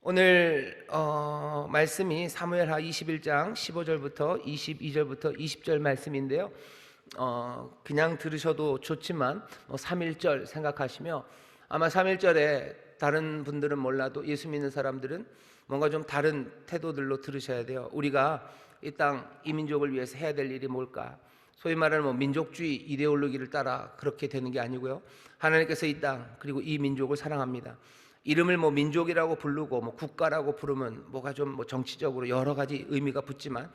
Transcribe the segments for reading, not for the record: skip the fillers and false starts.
오늘 말씀이 사무엘하 21장 15절부터 22절부터 20절 말씀인데요. 그냥 들으셔도 좋지만 3.1절 생각하시며, 아마 3.1절에 다른 분들은 몰라도 예수 믿는 사람들은 뭔가 좀 다른 태도들로 들으셔야 돼요. 우리가 이 땅 이 민족을 위해서 해야 될 일이 뭘까? 소위 말하는 민족주의 이데올로기를 따라 그렇게 되는 게 아니고요. 하나님께서 이 땅 그리고 이 민족을 사랑합니다. 이름을 민족이라고 부르고 국가라고 부르면 뭐가 좀 정치적으로 여러 가지 의미가 붙지만,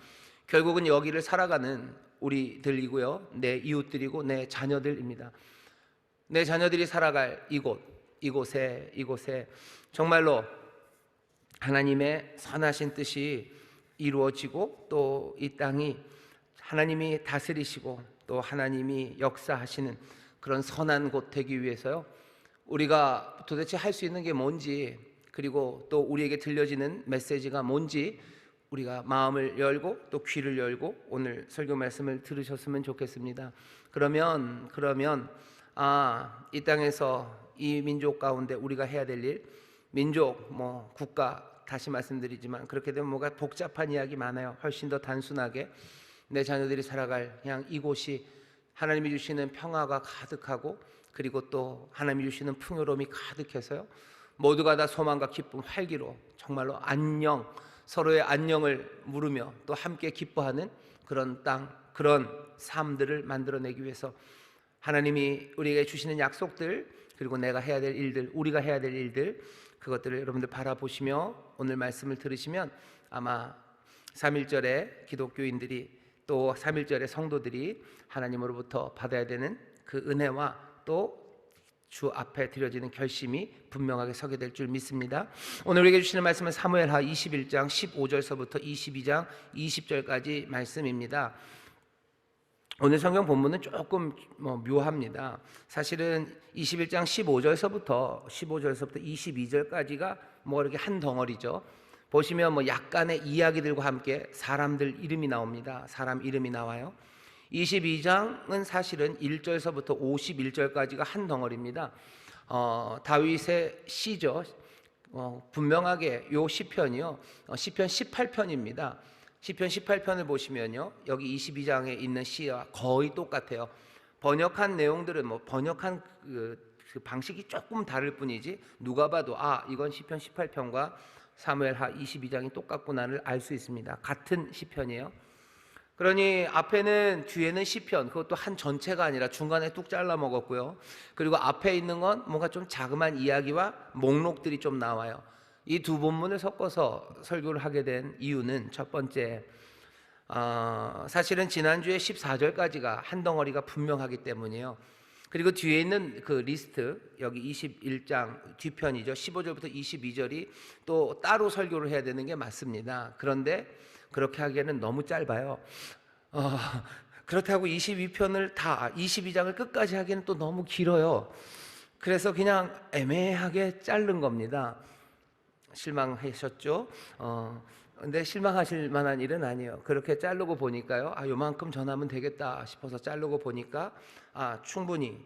결국은 여기를 살아가는 우리들이고요, 내 이웃들이고 내 자녀들입니다. 내 자녀들이 살아갈 이곳에 정말로 하나님의 선하신 뜻이 이루어지고, 또 이 땅이 하나님이 다스리시고 또 하나님이 역사하시는 그런 선한 곳 되기 위해서요, 우리가 도대체 할 수 있는 게 뭔지, 그리고 또 우리에게 들려지는 메시지가 뭔지 우리가 마음을 열고 또 귀를 열고 오늘 설교 말씀을 들으셨으면 좋겠습니다. 그러면 이 땅에서 이 민족 가운데 우리가 해야 될 일, 민족 국가, 다시 말씀드리지만 그렇게 되면 뭐가 복잡한 이야기 많아요. 훨씬 더 단순하게 내 자녀들이 살아갈 그냥 이곳이 하나님이 주시는 평화가 가득하고, 그리고 또 하나님이 주시는 풍요로움이 가득해서요, 모두가 다 소망과 기쁨, 활기로 정말로 안녕, 서로의 안녕을 물으며 또 함께 기뻐하는 그런 땅, 그런 삶들을 만들어내기 위해서 하나님이 우리에게 주시는 약속들, 그리고 내가 해야 될 일들, 우리가 해야 될 일들, 그것들을 여러분들 바라보시며 오늘 말씀을 들으시면 아마 3.1절에 기독교인들이 또 3.1절의 성도들이 하나님으로부터 받아야 되는 그 은혜와 또 주 앞에 드려지는 결심이 분명하게 서게 될 줄 믿습니다. 오늘 우리에게 주시는 말씀은 사무엘하 21장 15절서부터 22장 20절까지 말씀입니다. 오늘 성경 본문은 조금 묘합니다. 사실은 21장 15절서부터 22절까지가 이렇게 한 덩어리죠. 보시면 약간의 이야기들과 함께 사람들 이름이 나옵니다. 사람 이름이 나와요. 22장은 사실은 1절서부터 51절까지가 한 덩어리입니다. 다윗의 시죠. 분명하게 요 시편이요, 시편 18편입니다. 시편 18편을 보시면요, 여기 22장에 있는 시와 거의 똑같아요. 번역한 내용들은 번역한 그 방식이 조금 다를 뿐이지, 누가 봐도 이건 시편 18편과 사무엘하 22장이 똑같구나를 알 수 있습니다. 같은 시편이에요. 그러니 앞에는, 뒤에는 시편, 그것도 한 전체가 아니라 중간에 뚝 잘라 먹었고요. 그리고 앞에 있는 건 뭔가 좀 자그마한 이야기와 목록들이 좀 나와요. 이 두 본문을 섞어서 설교를 하게 된 이유는, 첫 번째, 사실은 지난주에 14절까지가 한 덩어리가 분명하기 때문이에요. 그리고 뒤에 있는 그 리스트, 여기 21장 뒤편이죠, 15절부터 22절이 또 따로 설교를 해야 되는 게 맞습니다. 그런데 그렇게 하기에는 너무 짧아요. 그렇다고 22편을 다 22장을 끝까지 하기에는 또 너무 길어요. 그래서 그냥 애매하게 자른 겁니다. 실망하셨죠? 근데 실망하실 만한 일은 아니에요. 그렇게 자르고 보니까요, 요만큼 전하면 되겠다 싶어서 자르고 보니까 충분히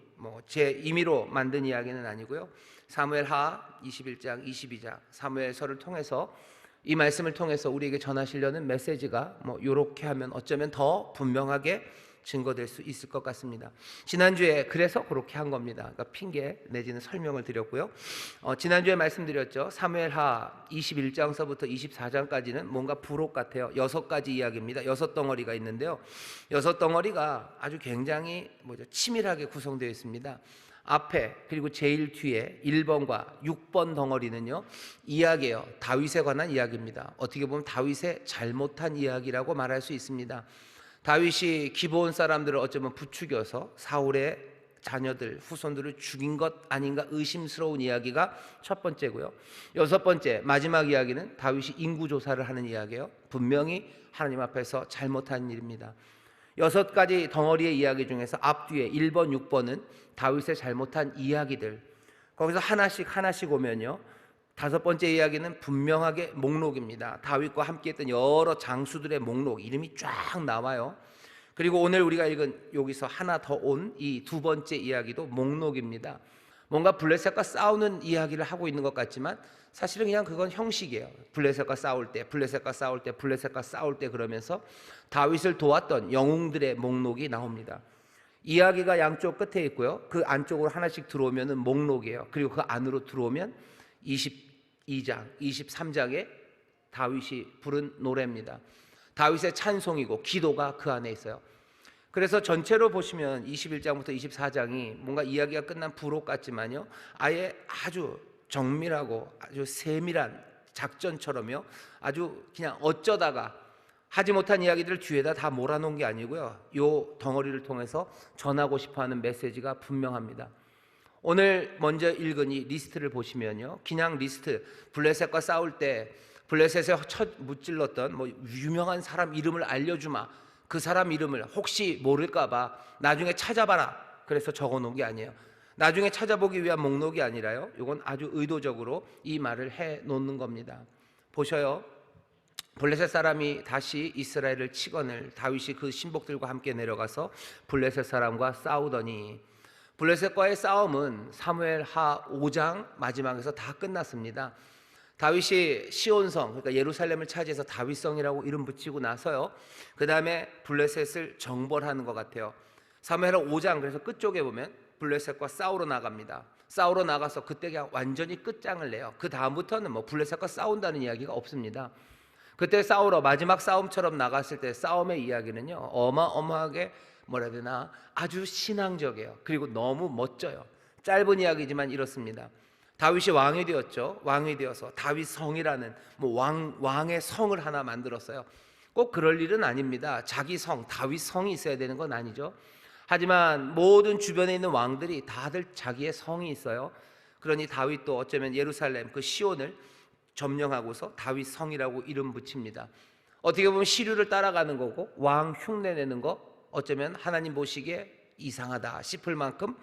제 임의로 만든 이야기는 아니고요, 사무엘하 21장 22장 사무엘서를 통해서, 이 말씀을 통해서 우리에게 전하시려는 메시지가 이렇게 하면 어쩌면 더 분명하게 증거될 수 있을 것 같습니다. 지난주에 그래서 그렇게 한 겁니다. 그러니까 핑계 내지는 설명을 드렸고요. 지난주에 말씀드렸죠. 사무엘하 21장서부터 24장까지는 뭔가 부록 같아요. 6가지 이야기입니다. 6덩어리가 있는데요, 6덩어리가 아주 굉장히 치밀하게 구성되어 있습니다. 앞에, 그리고 제일 뒤에 1번과 6번 덩어리는요, 이야기예요. 다윗에 관한 이야기입니다. 어떻게 보면 다윗의 잘못한 이야기라고 말할 수 있습니다. 다윗이 기브온 사람들을 어쩌면 부추겨서 사울의 자녀들, 후손들을 죽인 것 아닌가 의심스러운 이야기가 첫 번째고요. 6번째, 마지막 이야기는 다윗이 인구조사를 하는 이야기예요. 분명히 하나님 앞에서 잘못한 일입니다. 6가지 덩어리의 이야기 중에서 앞뒤에 1번, 6번은 다윗의 잘못한 이야기들, 거기서 하나씩 오면요, 5번째 이야기는 분명하게 목록입니다. 다윗과 함께했던 여러 장수들의 목록, 이름이 쫙 나와요. 그리고 오늘 우리가 읽은 여기서 하나 더 온 이 2번째 이야기도 목록입니다. 뭔가 블레셋과 싸우는 이야기를 하고 있는 것 같지만 사실은 그냥 그건 형식이에요. 블레셋과 싸울 때, 블레셋과 싸울 때, 블레셋과 싸울 때 그러면서 다윗을 도왔던 영웅들의 목록이 나옵니다. 이야기가 양쪽 끝에 있고요. 그 안쪽으로 하나씩 들어오면은 목록이에요. 그리고 그 안으로 들어오면 22장, 23장에 다윗이 부른 노래입니다. 다윗의 찬송이고 기도가 그 안에 있어요. 그래서 전체로 보시면 21장부터 24장이 뭔가 이야기가 끝난 부록 같지만요, 아예 아주 정밀하고 아주 세밀한 작전처럼요, 아주 그냥 어쩌다가 하지 못한 이야기들을 뒤에다 다 몰아놓은 게 아니고요, 요 덩어리를 통해서 전하고 싶어하는 메시지가 분명합니다. 오늘 먼저 읽은 이 리스트를 보시면요, 그냥 리스트, 블레셋과 싸울 때 블레셋에 첫 무찔렀던 뭐 유명한 사람 이름을 알려주마, 그 사람 이름을 혹시 모를까봐 나중에 찾아봐라, 그래서 적어놓은 게 아니에요. 나중에 찾아보기 위한 목록이 아니라요, 이건 아주 의도적으로 이 말을 해놓는 겁니다. 보셔요. 블레셋 사람이 다시 이스라엘을 치거늘 다윗이 그 신복들과 함께 내려가서 블레셋 사람과 싸우더니, 블레셋과의 싸움은 사무엘하 5장 마지막에서 다 끝났습니다. 다윗이 시온성, 그러니까 예루살렘을 차지해서 다윗성이라고 이름 붙이고 나서요, 그 다음에 블레셋을 정벌하는 것 같아요. 사무엘하 5장 그래서 끝쪽에 보면 블레셋과 싸우러 나갑니다. 싸우러 나가서 그때 그냥 완전히 끝장을 내요. 그 다음부터는 뭐 블레셋과 싸운다는 이야기가 없습니다. 그때 싸우러 마지막 싸움처럼 나갔을 때 싸움의 이야기는요, 어마어마하게 뭐라 해야 되나, 아주 신앙적이에요. 그리고 너무 멋져요. 짧은 이야기지만 이렇습니다. 다윗이 왕이 되었죠. 왕이 되어서 다윗 성이라는 뭐 왕의 성을 하나 만들었어요. 꼭 그럴 일은 아닙니다. 자기 성, 다윗 성이 있어야 되는 건 아니죠. 하지만 모든 주변에 있는 왕들이 다들 자기의 성이 있어요. 그러니 다윗도 어쩌면 예루살렘 그 시온을 점령하고서 다윗 성이라고 이름 붙입니다. 어떻게 보면 시류를 따라가는 거고, 왕 흉내 내는 거 어쩌면 하나님 보시기에 이상하다 싶을 만큼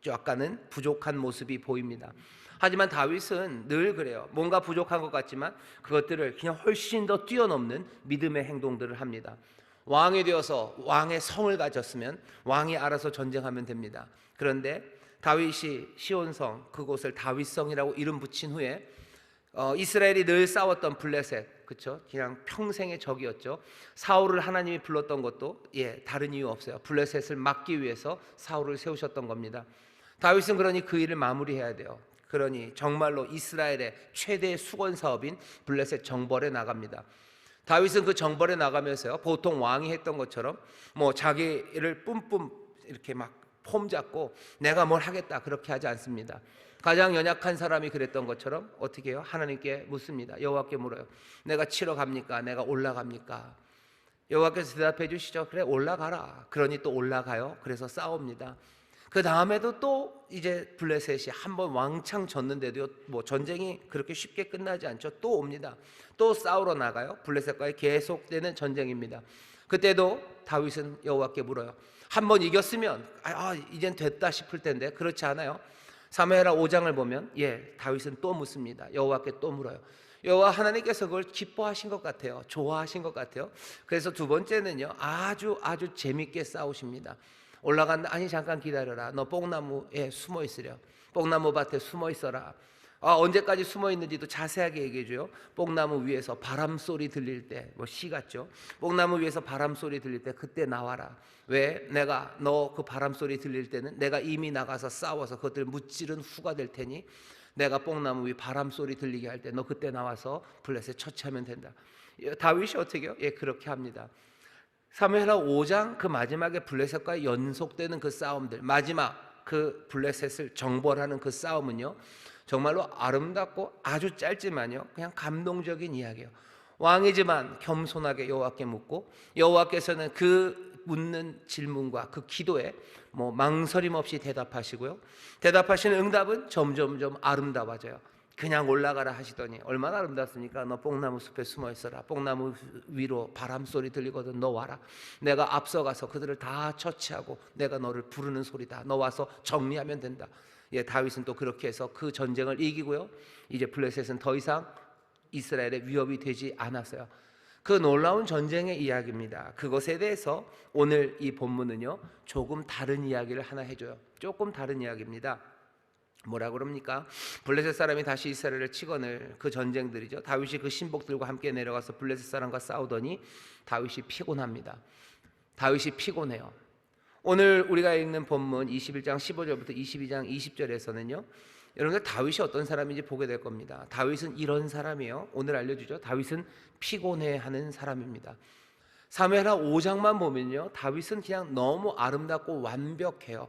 약간은 부족한 모습이 보입니다. 하지만 다윗은 늘 그래요. 뭔가 부족한 것 같지만 그것들을 그냥 훨씬 더 뛰어넘는 믿음의 행동들을 합니다. 왕이 되어서 왕의 성을 가졌으면 왕이 알아서 전쟁하면 됩니다. 그런데 다윗이 시온성, 그곳을 다윗성이라고 이름 붙인 후에 이스라엘이 늘 싸웠던 블레셋, 그렇죠? 그냥 평생의 적이었죠. 사울을 하나님이 불렀던 것도 다른 이유 없어요. 블레셋을 막기 위해서 사울을 세우셨던 겁니다. 다윗은 그러니 그 일을 마무리해야 돼요. 그러니 정말로 이스라엘의 최대의 수건 사업인 블레셋 정벌에 나갑니다. 다윗은 그 정벌에 나가면서요, 보통 왕이 했던 것처럼 뭐 자기를 뿜뿜 이렇게 막 폼 잡고 내가 뭘 하겠다 그렇게 하지 않습니다. 가장 연약한 사람이 그랬던 것처럼 어떻게 해요? 하나님께 묻습니다. 여호와께 물어요. 내가 치러 갑니까? 내가 올라갑니까? 여호와께서 대답해 주시죠. 그래, 올라가라. 그러니 또 올라가요. 그래서 싸웁니다. 그 다음에도 또 이제 블레셋이 한번 왕창 졌는데도 뭐 전쟁이 그렇게 쉽게 끝나지 않죠. 또 옵니다. 또 싸우러 나가요. 블레셋과의 계속되는 전쟁입니다. 그때도 다윗은 여호와께 물어요. 한번 이겼으면 이젠 됐다 싶을 텐데 그렇지 않아요. 사무엘하 5장을 보면 다윗은 또 묻습니다. 여호와께 또 물어요. 여호와 하나님께서 그걸 기뻐하신 것 같아요. 좋아하신 것 같아요. 그래서 두 번째는요, 아주 재밌게 싸우십니다. 올라간다. 아니 잠깐 기다려라. 너 뽕나무에 숨어 있으려. 뽕나무 밭에 숨어 있어라. 언제까지 숨어 있는지도 자세하게 얘기해줘요. 뽕나무 위에서 바람 소리 들릴 때, 뭐 시 같죠. 뽕나무 위에서 바람 소리 들릴 때 그때 나와라. 왜? 내가 너 그 바람 소리 들릴 때는 내가 이미 나가서 싸워서 그것들 무찌른 후가 될 테니 내가 뽕나무 위 바람 소리 들리게 할 때 너 그때 나와서 블레셋 처치하면 된다. 다윗이 어떻게 해요? 그렇게 합니다. 사무엘하 5장 그 마지막에 블레셋과 연속되는 그 싸움들, 마지막 그 블레셋을 정벌하는 그 싸움은요, 정말로 아름답고 아주 짧지만요, 그냥 감동적인 이야기예요. 왕이지만 겸손하게 여호와께 묻고, 여호와께서는 그 묻는 질문과 그 기도에 뭐 망설임 없이 대답하시고요, 대답하시는 응답은 점점점 아름다워져요. 그냥 올라가라 하시더니 얼마나 아름답습니까? 너 뽕나무 숲에 숨어 있어라. 뽕나무 위로 바람 소리 들리거든. 너 와라. 내가 앞서가서 그들을 다 처치하고 내가 너를 부르는 소리다. 너 와서 정리하면 된다. 다윗은 또 그렇게 해서 그 전쟁을 이기고요, 이제 블레셋은 더 이상 이스라엘의 위협이 되지 않았어요. 그 놀라운 전쟁의 이야기입니다. 그것에 대해서 오늘 이 본문은요, 조금 다른 이야기를 하나 해줘요. 조금 다른 이야기입니다. 뭐라 그럽니까? 블레셋 사람이 다시 이스라엘을 치거늘 그 전쟁들이죠. 다윗이 그 신복들과 함께 내려가서 블레셋 사람과 싸우더니 다윗이 피곤합니다. 다윗이 피곤해요. 오늘 우리가 읽는 본문 21장 15절부터 22장 20절에서는요. 여러분들 다윗이 어떤 사람인지 보게 될 겁니다. 다윗은 이런 사람이에요. 오늘 알려주죠. 다윗은 피곤해하는 사람입니다. 사무엘하 5장만 보면요. 다윗은 그냥 너무 아름답고 완벽해요.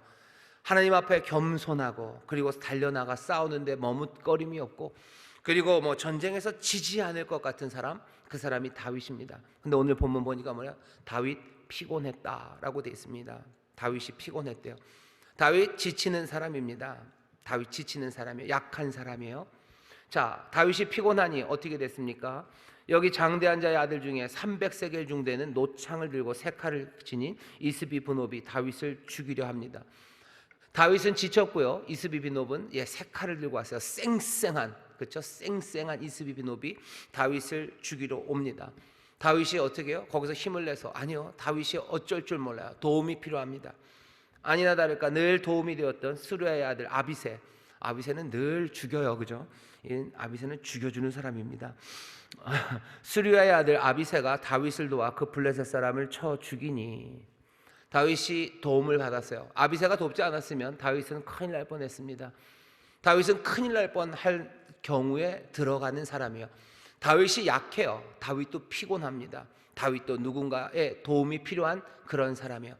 하나님 앞에 겸손하고 그리고 달려나가 싸우는데 머뭇거림이 없고 그리고 뭐 전쟁에서 지지 않을 것 같은 사람, 그 사람이 다윗입니다. 근데 오늘 본문 보니까 뭐냐? 다윗 피곤했다라고 되어 있습니다. 다윗이 피곤했대요. 다윗 지치는 사람입니다. 다윗 지치는 사람이에요. 약한 사람이에요. 자, 다윗이 피곤하니 어떻게 됐습니까? 여기 장대한 자의 아들 중에 300세겔 중되는 노창을 들고 세 칼을 지닌 이스비브노비 다윗을 죽이려 합니다. 다윗은 지쳤고요. 이스비비노브는 세 칼을 들고 왔어요. 쌩쌩한, 그렇죠? 쌩쌩한 이스비비노비 다윗을 죽이러 옵니다. 다윗이 어떻게 해요? 거기서 힘을 내서 아니요, 다윗이 어쩔 줄 몰라요. 도움이 필요합니다. 아니나 다를까 늘 도움이 되었던 스루야의 아들 아비새. 아비새는 늘 죽여요, 그죠? 아비새는 죽여주는 사람입니다. 스루야의 아들 아비새가 다윗을 도와 그 블레셋 사람을 쳐 죽이니 다윗이 도움을 받았어요. 아비새가 돕지 않았으면 다윗은 큰일 날 뻔했습니다. 다윗은 큰일 날 뻔할 경우에 들어가는 사람이에요. 다윗이 약해요. 다윗도 피곤합니다. 다윗도 누군가의 도움이 필요한 그런 사람이에요.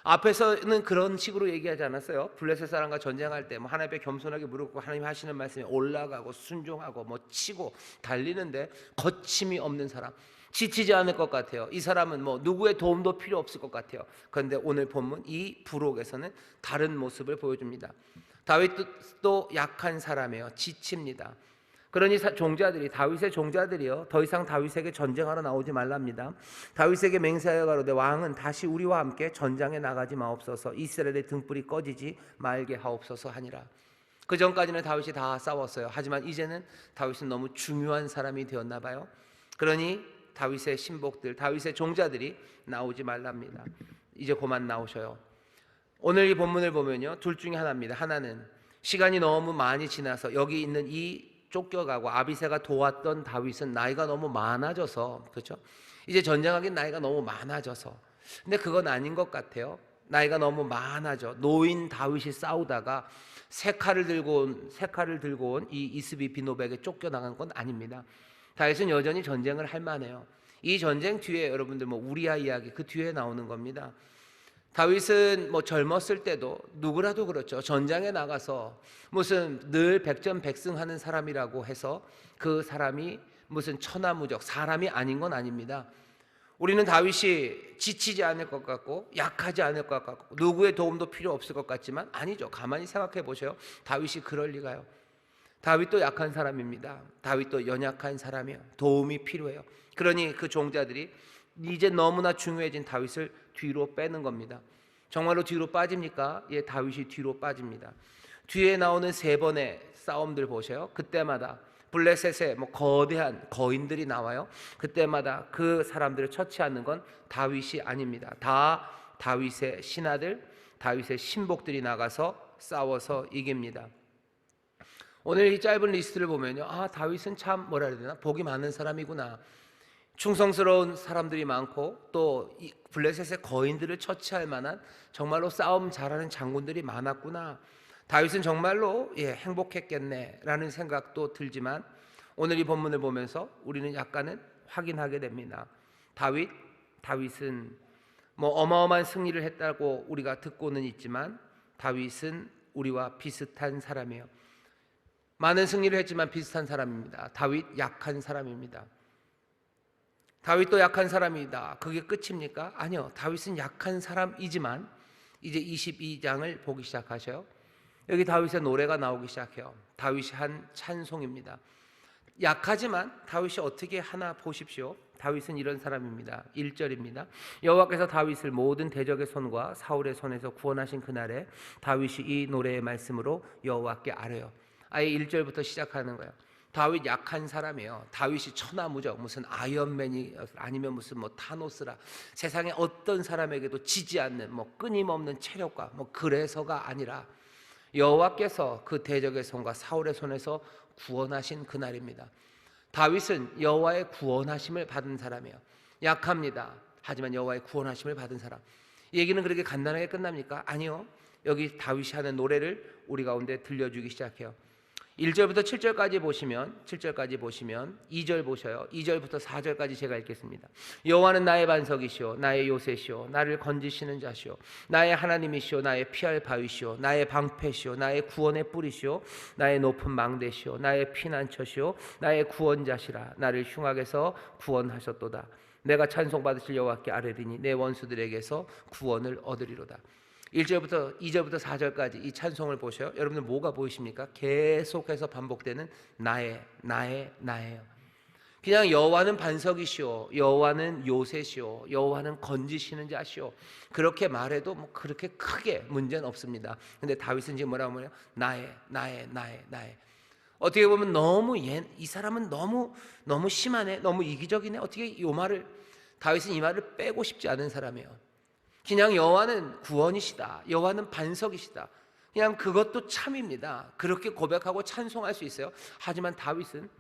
앞에서는 그런 식으로 얘기하지 않았어요. 블레셋 사람과 전쟁할 때 하나님 앞에 겸손하게 무릎 꿇고 하나님 하시는 말씀에 올라가고 순종하고 치고 달리는데 거침이 없는 사람, 지치지 않을 것 같아요. 이 사람은 누구의 도움도 필요 없을 것 같아요. 그런데 오늘 본문 이 부록에서는 다른 모습을 보여줍니다. 다윗도 약한 사람이에요. 지칩니다. 그러니 종자들이 다윗의 종자들이요 더 이상 다윗에게 전쟁하러 나오지 말랍니다. 다윗에게 맹세하여 가로되 왕은 다시 우리와 함께 전장에 나가지 마옵소서. 이스라엘의 등불이 꺼지지 말게 하옵소서 하니라. 그 전까지는 다윗이 다 싸웠어요. 하지만 이제는 다윗은 너무 중요한 사람이 되었나 봐요. 그러니 다윗의 신복들, 다윗의 종자들이 나오지 말랍니다. 이제 그만 나오셔요. 오늘 이 본문을 보면요 둘 중에 하나입니다. 하나는 시간이 너무 많이 지나서 여기 있는 이 쫓겨가고 아비새가 도왔던 다윗은 나이가 너무 많아져서, 그렇죠? 이제 전쟁하기엔 나이가 너무 많아져서. 근데 그건 아닌 것 같아요. 나이가 너무 많아져 노인 다윗이 싸우다가 세 칼을 들고 온 이 이스비비노백에 쫓겨나간 건 아닙니다. 다윗은 여전히 전쟁을 할 만해요. 이 전쟁 뒤에 여러분들 우리아 이야기 그 뒤에 나오는 겁니다. 다윗은 젊었을 때도 누구라도 그렇죠. 전장에 나가서 무슨 늘 백전백승하는 사람이라고 해서 그 사람이 무슨 천하무적 사람이 아닌 건 아닙니다. 우리는 다윗이 지치지 않을 것 같고 약하지 않을 것 같고 누구의 도움도 필요 없을 것 같지만 아니죠. 가만히 생각해 보세요. 다윗이 그럴 리가요. 다윗도 약한 사람입니다. 다윗도 연약한 사람이에요. 도움이 필요해요. 그러니 그 종자들이 이제 너무나 중요해진 다윗을 뒤로 빼는 겁니다. 정말로 뒤로 빠집니까? 예, 다윗이 뒤로 빠집니다. 뒤에 나오는 세 번의 싸움들 보세요. 그때마다 블레셋의 거대한 거인들이 나와요. 그때마다 그 사람들을 처치하는 건 다윗이 아닙니다. 다 다윗의 신하들, 다윗의 신복들이 나가서 싸워서 이깁니다. 오늘 이 짧은 리스트를 보면요, 다윗은 참 뭐라 해야 되나 복이 많은 사람이구나. 충성스러운 사람들이 많고 또 이 블레셋의 거인들을 처치할 만한 정말로 싸움 잘하는 장군들이 많았구나. 다윗은 정말로 행복했겠네라는 생각도 들지만 오늘 이 본문을 보면서 우리는 약간은 확인하게 됩니다. 다윗은 어마어마한 승리를 했다고 우리가 듣고는 있지만 다윗은 우리와 비슷한 사람이에요. 많은 승리를 했지만 비슷한 사람입니다. 다윗 약한 사람입니다. 다윗도 약한 사람이다. 그게 끝입니까? 아니요. 다윗은 약한 사람이지만 이제 22장을 보기 시작하셔요. 여기 다윗의 노래가 나오기 시작해요. 다윗이 한 찬송입니다. 약하지만 다윗이 어떻게 하나 보십시오. 다윗은 이런 사람입니다. 1절입니다. 여호와께서 다윗을 모든 대적의 손과 사울의 손에서 구원하신 그날에 다윗이 이 노래의 말씀으로 여호와께 아뢰요. 아예 1절부터 시작하는 거예요. 다윗 약한 사람이에요. 다윗이 천하무적 무슨 아이언맨이 아니면 무슨 타노스라 세상에 어떤 사람에게도 지지 않는 끊임없는 체력과 그래서가 아니라 여호와께서 그 대적의 손과 사울의 손에서 구원하신 그날입니다. 다윗은 여호와의 구원하심을 받은 사람이에요. 약합니다. 하지만 여호와의 구원하심을 받은 사람. 이 얘기는 그렇게 간단하게 끝납니까? 아니요. 여기 다윗이 하는 노래를 우리 가운데 들려주기 시작해요. 1절부터 7절까지 보시면 2절 보셔요. 2절부터 4절까지 제가 읽겠습니다. 여호와는 나의 반석이시오 나의 요새시오 나를 건지시는 자시오 나의 하나님이시오 나의 피할 바위시오 나의 방패시오 나의 구원의 뿌리시오 나의 높은 망대시오 나의 피난처시오 나의 구원자시라 나를 흉악에서 구원하셨도다. 내가 찬송받으실 여호와께 아뢰리니 내 원수들에게서 구원을 얻으리로다. 1절부터 2절부터 4절까지 이 찬송을 보셔요. 여러분들 뭐가 보이십니까? 계속해서 반복되는 나예요. 그냥 여호와는 반석이시오 여호와는 요새시오 여호와는 건지시는 자시오 그렇게 말해도 뭐 그렇게 크게 문제는 없습니다. 근데 다윗은 지금 뭐라고 하냐? 나의. 어떻게 보면 이 사람은 너무 심하네, 너무 이기적이네. 어떻게 이 말을, 다윗은 이 말을 빼고 싶지 않은 사람이에요. 그냥 여호와는 구원이시다, 여호와는 반석이시다, 그냥 그것도 참입니다. 그렇게 고백하고 찬송할 수 있어요. 하지만 다윗은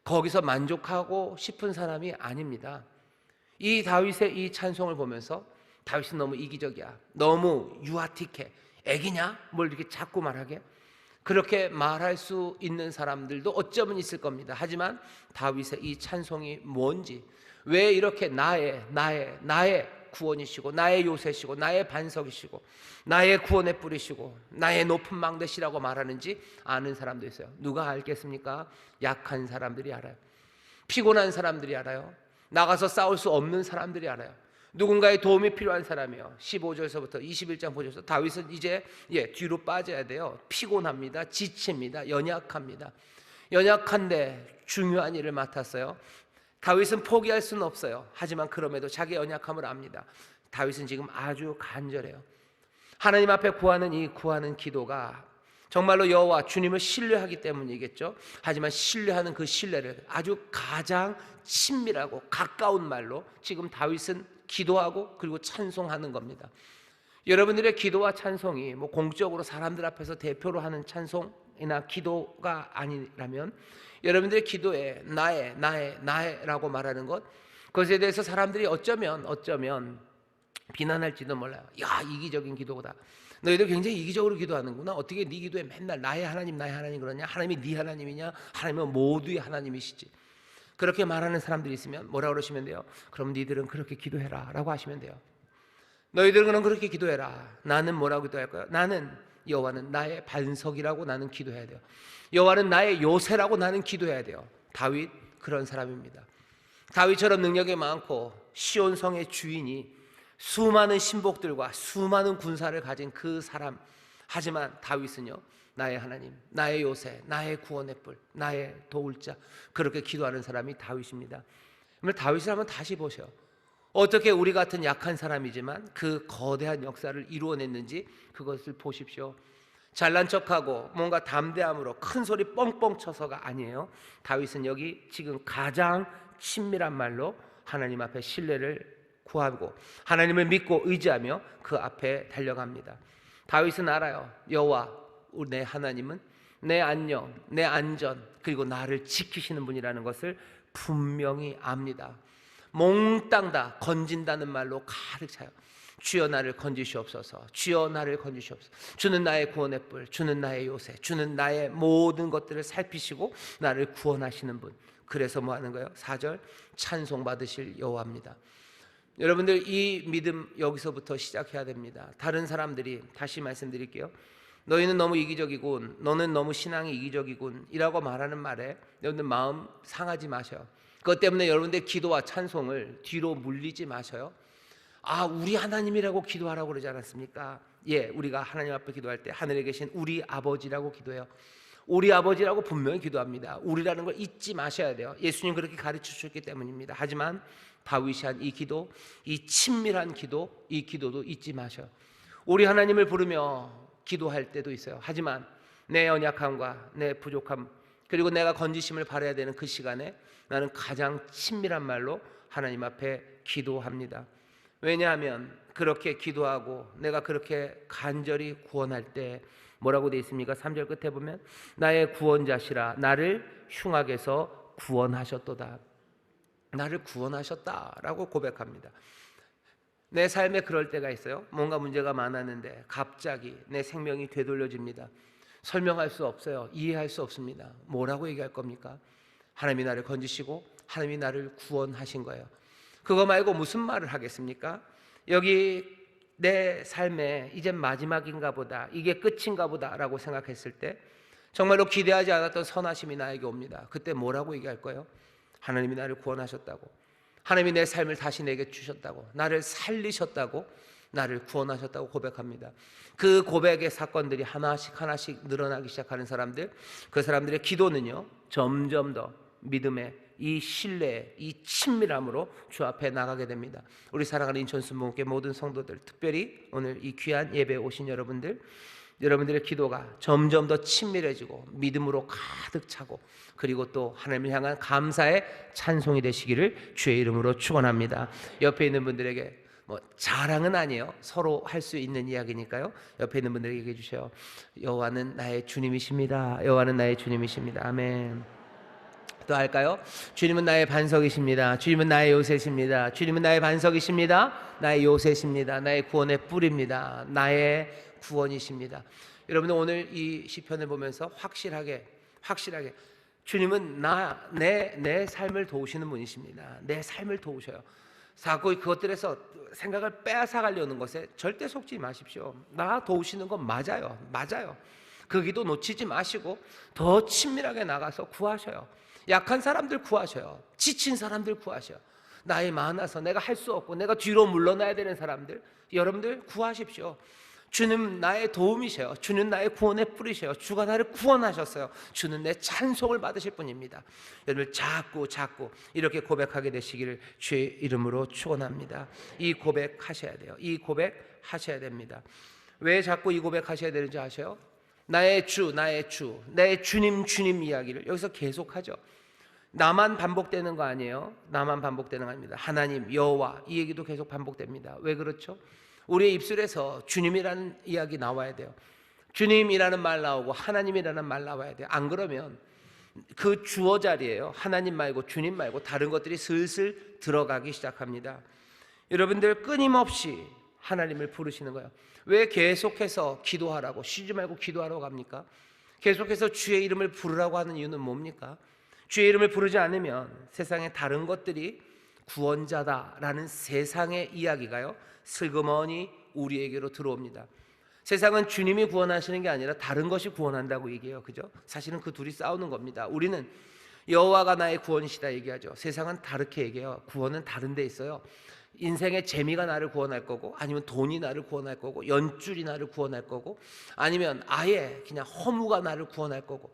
거기서 만족하고 싶은 사람이 아닙니다. 이 다윗의 이 찬송을 보면서 다윗은 너무 이기적이야, 너무 유아틱해, 애기냐 뭘 이렇게 자꾸 말하게, 그렇게 말할 수 있는 사람들도 어쩌면 있을 겁니다. 하지만 다윗의 이 찬송이 뭔지, 왜 이렇게 나의 구원이시고 나의 요새시고 나의 반석이시고 나의 구원의 뿌리시고 나의 높은 망대시라고 말하는지 아는 사람도 있어요. 누가 알겠습니까? 약한 사람들이 알아요. 피곤한 사람들이 알아요. 나가서 싸울 수 없는 사람들이 알아요. 누군가의 도움이 필요한 사람이에요. 15절서부터 21장 보셔서 다윗은 이제 뒤로 빠져야 돼요. 피곤합니다. 지칩니다. 연약합니다. 연약한데 중요한 일을 맡았어요. 다윗은 포기할 수는 없어요. 하지만 그럼에도 자기 연약함을 압니다. 다윗은 지금 아주 간절해요. 하나님 앞에 구하는 기도가 정말로 여호와 주님을 신뢰하기 때문이겠죠. 하지만 신뢰하는 그 신뢰를 아주 가장 친밀하고 가까운 말로 지금 다윗은 기도하고 그리고 찬송하는 겁니다. 여러분들의 기도와 찬송이 뭐 공적으로 사람들 앞에서 대표로 하는 찬송이나 기도가 아니라면 여러분들의 기도에 나의라고 말하는 것, 그것에 대해서 사람들이 어쩌면 비난할지도 몰라요. 야, 이기적인 기도다. 너희들 굉장히 이기적으로 기도하는구나. 어떻게 네 기도에 맨날 나의 하나님 그러냐? 하나님이 네 하나님이냐? 하나님은 모두의 하나님이시지. 그렇게 말하는 사람들이 있으면 뭐라 그러시면 돼요? 그럼 니들은 그렇게 기도해라 라고 하시면 돼요. 너희들은 그럼 그렇게 기도해라. 나는 뭐라고 기도할까요? 나는 여호와는 나의 반석이라고 나는 기도해야 돼요. 여호와는 나의 요새라고 나는 기도해야 돼요. 다윗 그런 사람입니다. 다윗처럼 능력이 많고 시온성의 주인이 수많은 신복들과 수많은 군사를 가진 그 사람, 하지만 다윗은요, 나의 하나님, 나의 요새, 나의 구원의 뿔, 나의 도울 자, 그렇게 기도하는 사람이 다윗입니다. 그러면 다윗을 한번 다시 보세요. 어떻게 우리 같은 약한 사람이지만 그 거대한 역사를 이루어냈는지 그것을 보십시오. 잘난 척하고 뭔가 담대함으로 큰 소리 뻥뻥 쳐서가 아니에요. 다윗은 여기 지금 가장 친밀한 말로 하나님 앞에 신뢰를 구하고 하나님을 믿고 의지하며 그 앞에 달려갑니다. 다윗은 알아요. 여호와 내 하나님은 내 안녕, 내 안전, 그리고 나를 지키시는 분이라는 것을 분명히 압니다. 몽땅 다 건진다는 말로 가득 차요. 주여 나를 건지시옵소서, 주여 나를 건지시옵소서. 주는 나의 구원의 뿔, 주는 나의 요새, 주는 나의 모든 것들을 살피시고 나를 구원하시는 분. 그래서 뭐 하는 거예요? 4절 찬송 받으실 여호와입니다. 여러분들 이 믿음 여기서부터 시작해야 됩니다. 다른 사람들이, 다시 말씀드릴게요, 너희는 너무 이기적이군, 너는 너무 신앙이 이기적이군 이라고 말하는 말에 여러분들 마음 상하지 마셔요. 그것 때문에 여러분들의 기도와 찬송을 뒤로 물리지 마셔요. 아, 우리 하나님이라고 기도하라고 그러지 않았습니까? 예, 우리가 하나님 앞에 기도할 때 하늘에 계신 우리 아버지라고 기도해요. 우리 아버지라고 분명히 기도합니다. 우리라는 걸 잊지 마셔야 돼요. 예수님 그렇게 가르쳐 주셨기 때문입니다. 하지만 다윗이 한 이 기도, 이 친밀한 기도, 이 기도도 잊지 마셔요. 우리 하나님을 부르며 기도할 때도 있어요. 하지만 내 연약함과 내 부족함, 그리고 내가 건지심을 바라야 되는 그 시간에 나는 가장 친밀한 말로 하나님 앞에 기도합니다. 왜냐하면 그렇게 기도하고 내가 그렇게 간절히 구원할 때 뭐라고 되어 있습니까? 3절 끝에 보면 나의 구원자시라 나를 흉악에서 구원하셨도다. 나를 구원하셨다라고 고백합니다. 내 삶에 그럴 때가 있어요. 뭔가 문제가 많았는데 갑자기 내 생명이 되돌려집니다. 설명할 수 없어요. 이해할 수 없습니다. 뭐라고 얘기할 겁니까? 하나님이 나를 건지시고 하나님이 나를 구원하신 거예요. 그거 말고 무슨 말을 하겠습니까? 여기 내 삶에 이제 마지막인가 보다, 이게 끝인가 보다 라고 생각했을 때 정말로 기대하지 않았던 선하심이 나에게 옵니다. 그때 뭐라고 얘기할 거예요? 하나님이 나를 구원하셨다고, 하나님이 내 삶을 다시 내게 주셨다고, 나를 살리셨다고, 나를 구원하셨다고 고백합니다. 그 고백의 사건들이 하나씩 하나씩 늘어나기 시작하는 사람들, 그 사람들의 기도는요 점점 더 믿음의 이 신뢰, 이 친밀함으로 주 앞에 나가게 됩니다. 우리 사랑하는 인천순복음교회 모든 성도들, 특별히 오늘 이 귀한 예배에 오신 여러분들의 기도가 점점 더 친밀해지고 믿음으로 가득 차고, 그리고 또 하나님을 향한 감사의 찬송이 되시기를 주의 이름으로 축원합니다. 옆에 있는 분들에게 자랑은 아니에요. 서로 할 수 있는 이야기니까요. 옆에 있는 분들에게 얘기해 주세요. 여호와는 나의 주님이십니다. 여호와는 나의 주님이십니다. 아멘. 또 할까요? 주님은 나의 반석이십니다. 주님은 나의 요새십니다. 주님은 나의 반석이십니다. 나의 요새십니다. 나의 구원의 뿔입니다. 나의 구원이십니다. 여러분들 오늘 이 시편을 보면서 확실하게 주님은 내 삶을 도우시는 분이십니다. 내 삶을 도우셔요. 자꾸 그것들에서 생각을 빼앗아가려는 것에 절대 속지 마십시오. 나 도우시는 건 맞아요. 그 기도 놓치지 마시고 더 친밀하게 나가서 구하셔요. 약한 사람들 구하셔요. 지친 사람들 구하셔요. 나이 많아서 내가 할 수 없고 내가 뒤로 물러나야 되는 사람들, 여러분들 구하십시오. 주는 나의 도움이셔요. 주는 나의 구원의 뿌리셔요. 주가 나를 구원하셨어요. 주는 내 찬송을 받으실 분입니다. 여러분 자꾸 이렇게 고백하게 되시기를 주의 이름으로 축원합니다. 이 고백하셔야 돼요. 이 고백하셔야 됩니다. 왜 자꾸 이 고백하셔야 되는지 아세요? 나의 주님 이야기를 여기서 계속하죠. 나만 반복되는 거 아니에요. 나만 반복되는 거 아닙니다. 하나님, 여호와, 이 얘기도 계속 반복됩니다. 왜 그렇죠? 우리의 입술에서 주님이라는 이야기 나와야 돼요. 주님이라는 말 나오고 하나님이라는 말 나와야 돼요. 안 그러면 그 주어 자리에요, 하나님 말고 주님 말고 다른 것들이 슬슬 들어가기 시작합니다. 여러분들 끊임없이 하나님을 부르시는 거예요. 왜 계속해서 기도하라고, 쉬지 말고 기도하라고 합니까? 계속해서 주의 이름을 부르라고 하는 이유는 뭡니까? 주의 이름을 부르지 않으면 세상의 다른 것들이 구원자다라는 세상의 이야기가요 슬그머니 우리에게로 들어옵니다. 세상은 주님이 구원하시는 게 아니라 다른 것이 구원한다고 얘기해요. 그죠? 사실은 그 둘이 싸우는 겁니다. 우리는 여호와가 나의 구원이시다 얘기하죠. 세상은 다르게 얘기해요. 구원은 다른 데 있어요. 인생의 재미가 나를 구원할 거고, 아니면 돈이 나를 구원할 거고, 연줄이 나를 구원할 거고, 아니면 아예 그냥 허무가 나를 구원할 거고,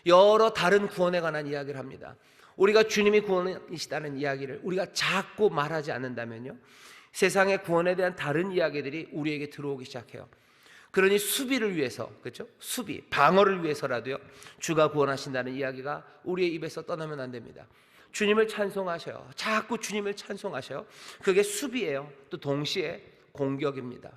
여러 다른 구원에 관한 이야기를 합니다. 우리가 주님이 구원이시다는 이야기를 우리가 자꾸 말하지 않는다면요, 세상의 구원에 대한 다른 이야기들이 우리에게 들어오기 시작해요. 그러니 수비를 위해서, 그렇죠? 방어를 위해서라도요, 주가 구원하신다는 이야기가 우리의 입에서 떠나면 안 됩니다. 주님을 찬송하셔요. 자꾸 주님을 찬송하셔요. 그게 수비예요. 또 동시에 공격입니다.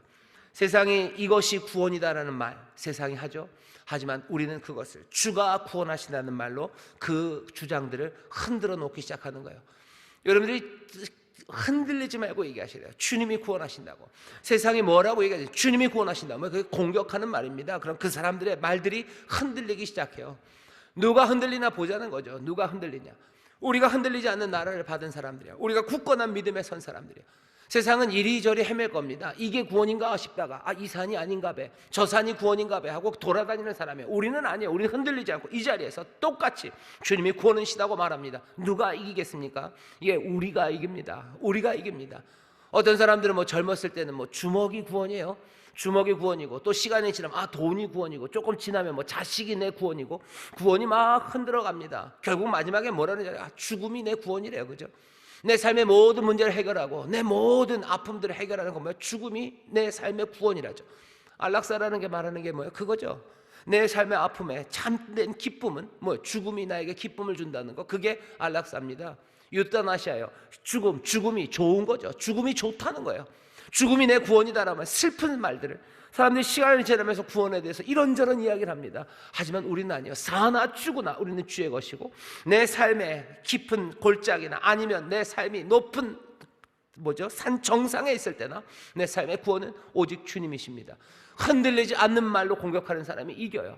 세상이 이것이 구원이다라는 말 세상이 하죠. 하지만 우리는 그것을 주가 구원하신다는 말로 그 주장들을 흔들어 놓기 시작하는 거예요. 여러분들이 흔들리지 말고 얘기하시래요. 주님이 구원하신다고. 세상이 뭐라고 얘기하지? 주님이 구원하신다고. 그게 공격하는 말입니다. 그럼 그 사람들의 말들이 흔들리기 시작해요. 누가 흔들리나 보자는 거죠. 누가 흔들리냐? 우리가 흔들리지 않는 나라를 받은 사람들이야. 우리가 굳건한 믿음에 선 사람들이야. 세상은 이리저리 헤맬 겁니다. 이게 구원인가 싶다가 이 산이 아닌가 봐, 저 산이 구원인가 봐 하고 돌아다니는 사람이에요. 우리는 아니에요. 우리는 흔들리지 않고 이 자리에서 똑같이 주님이 구원이시다고 말합니다. 누가 이기겠습니까? 이게 우리가 이깁니다. 우리가 이깁니다. 어떤 사람들은 젊었을 때는 주먹이 구원이에요. 주먹이 구원이고, 또 시간이 지나면 돈이 구원이고, 조금 지나면 자식이 내 구원이고, 구원이 막 흔들어갑니다. 결국 마지막에 뭐라는 줄 알아요? 죽음이 내 구원이래요. 그죠? 내 삶의 모든 문제를 해결하고 내 모든 아픔들을 해결하는 건 뭐예요? 죽음이 내 삶의 구원이라죠. 안락사라는 게 말하는 게 뭐예요? 그거죠. 내 삶의 아픔에 참된 기쁨은 뭐예요? 죽음이 나에게 기쁨을 준다는 거, 그게 안락사입니다. 유다나시아예요. 죽음이 좋은 거죠. 죽음이 좋다는 거예요. 죽음이 내 구원이다라면 슬픈 말들을 사람들이 시간이 지나면서 구원에 대해서 이런저런 이야기를 합니다. 하지만 우리는 아니요. 사나 죽으나 우리는 주의 것이고, 내 삶의 깊은 골짜기나 아니면 내 삶이 높은 산 정상에 있을 때나 내 삶의 구원은 오직 주님이십니다. 흔들리지 않는 말로 공격하는 사람이 이겨요.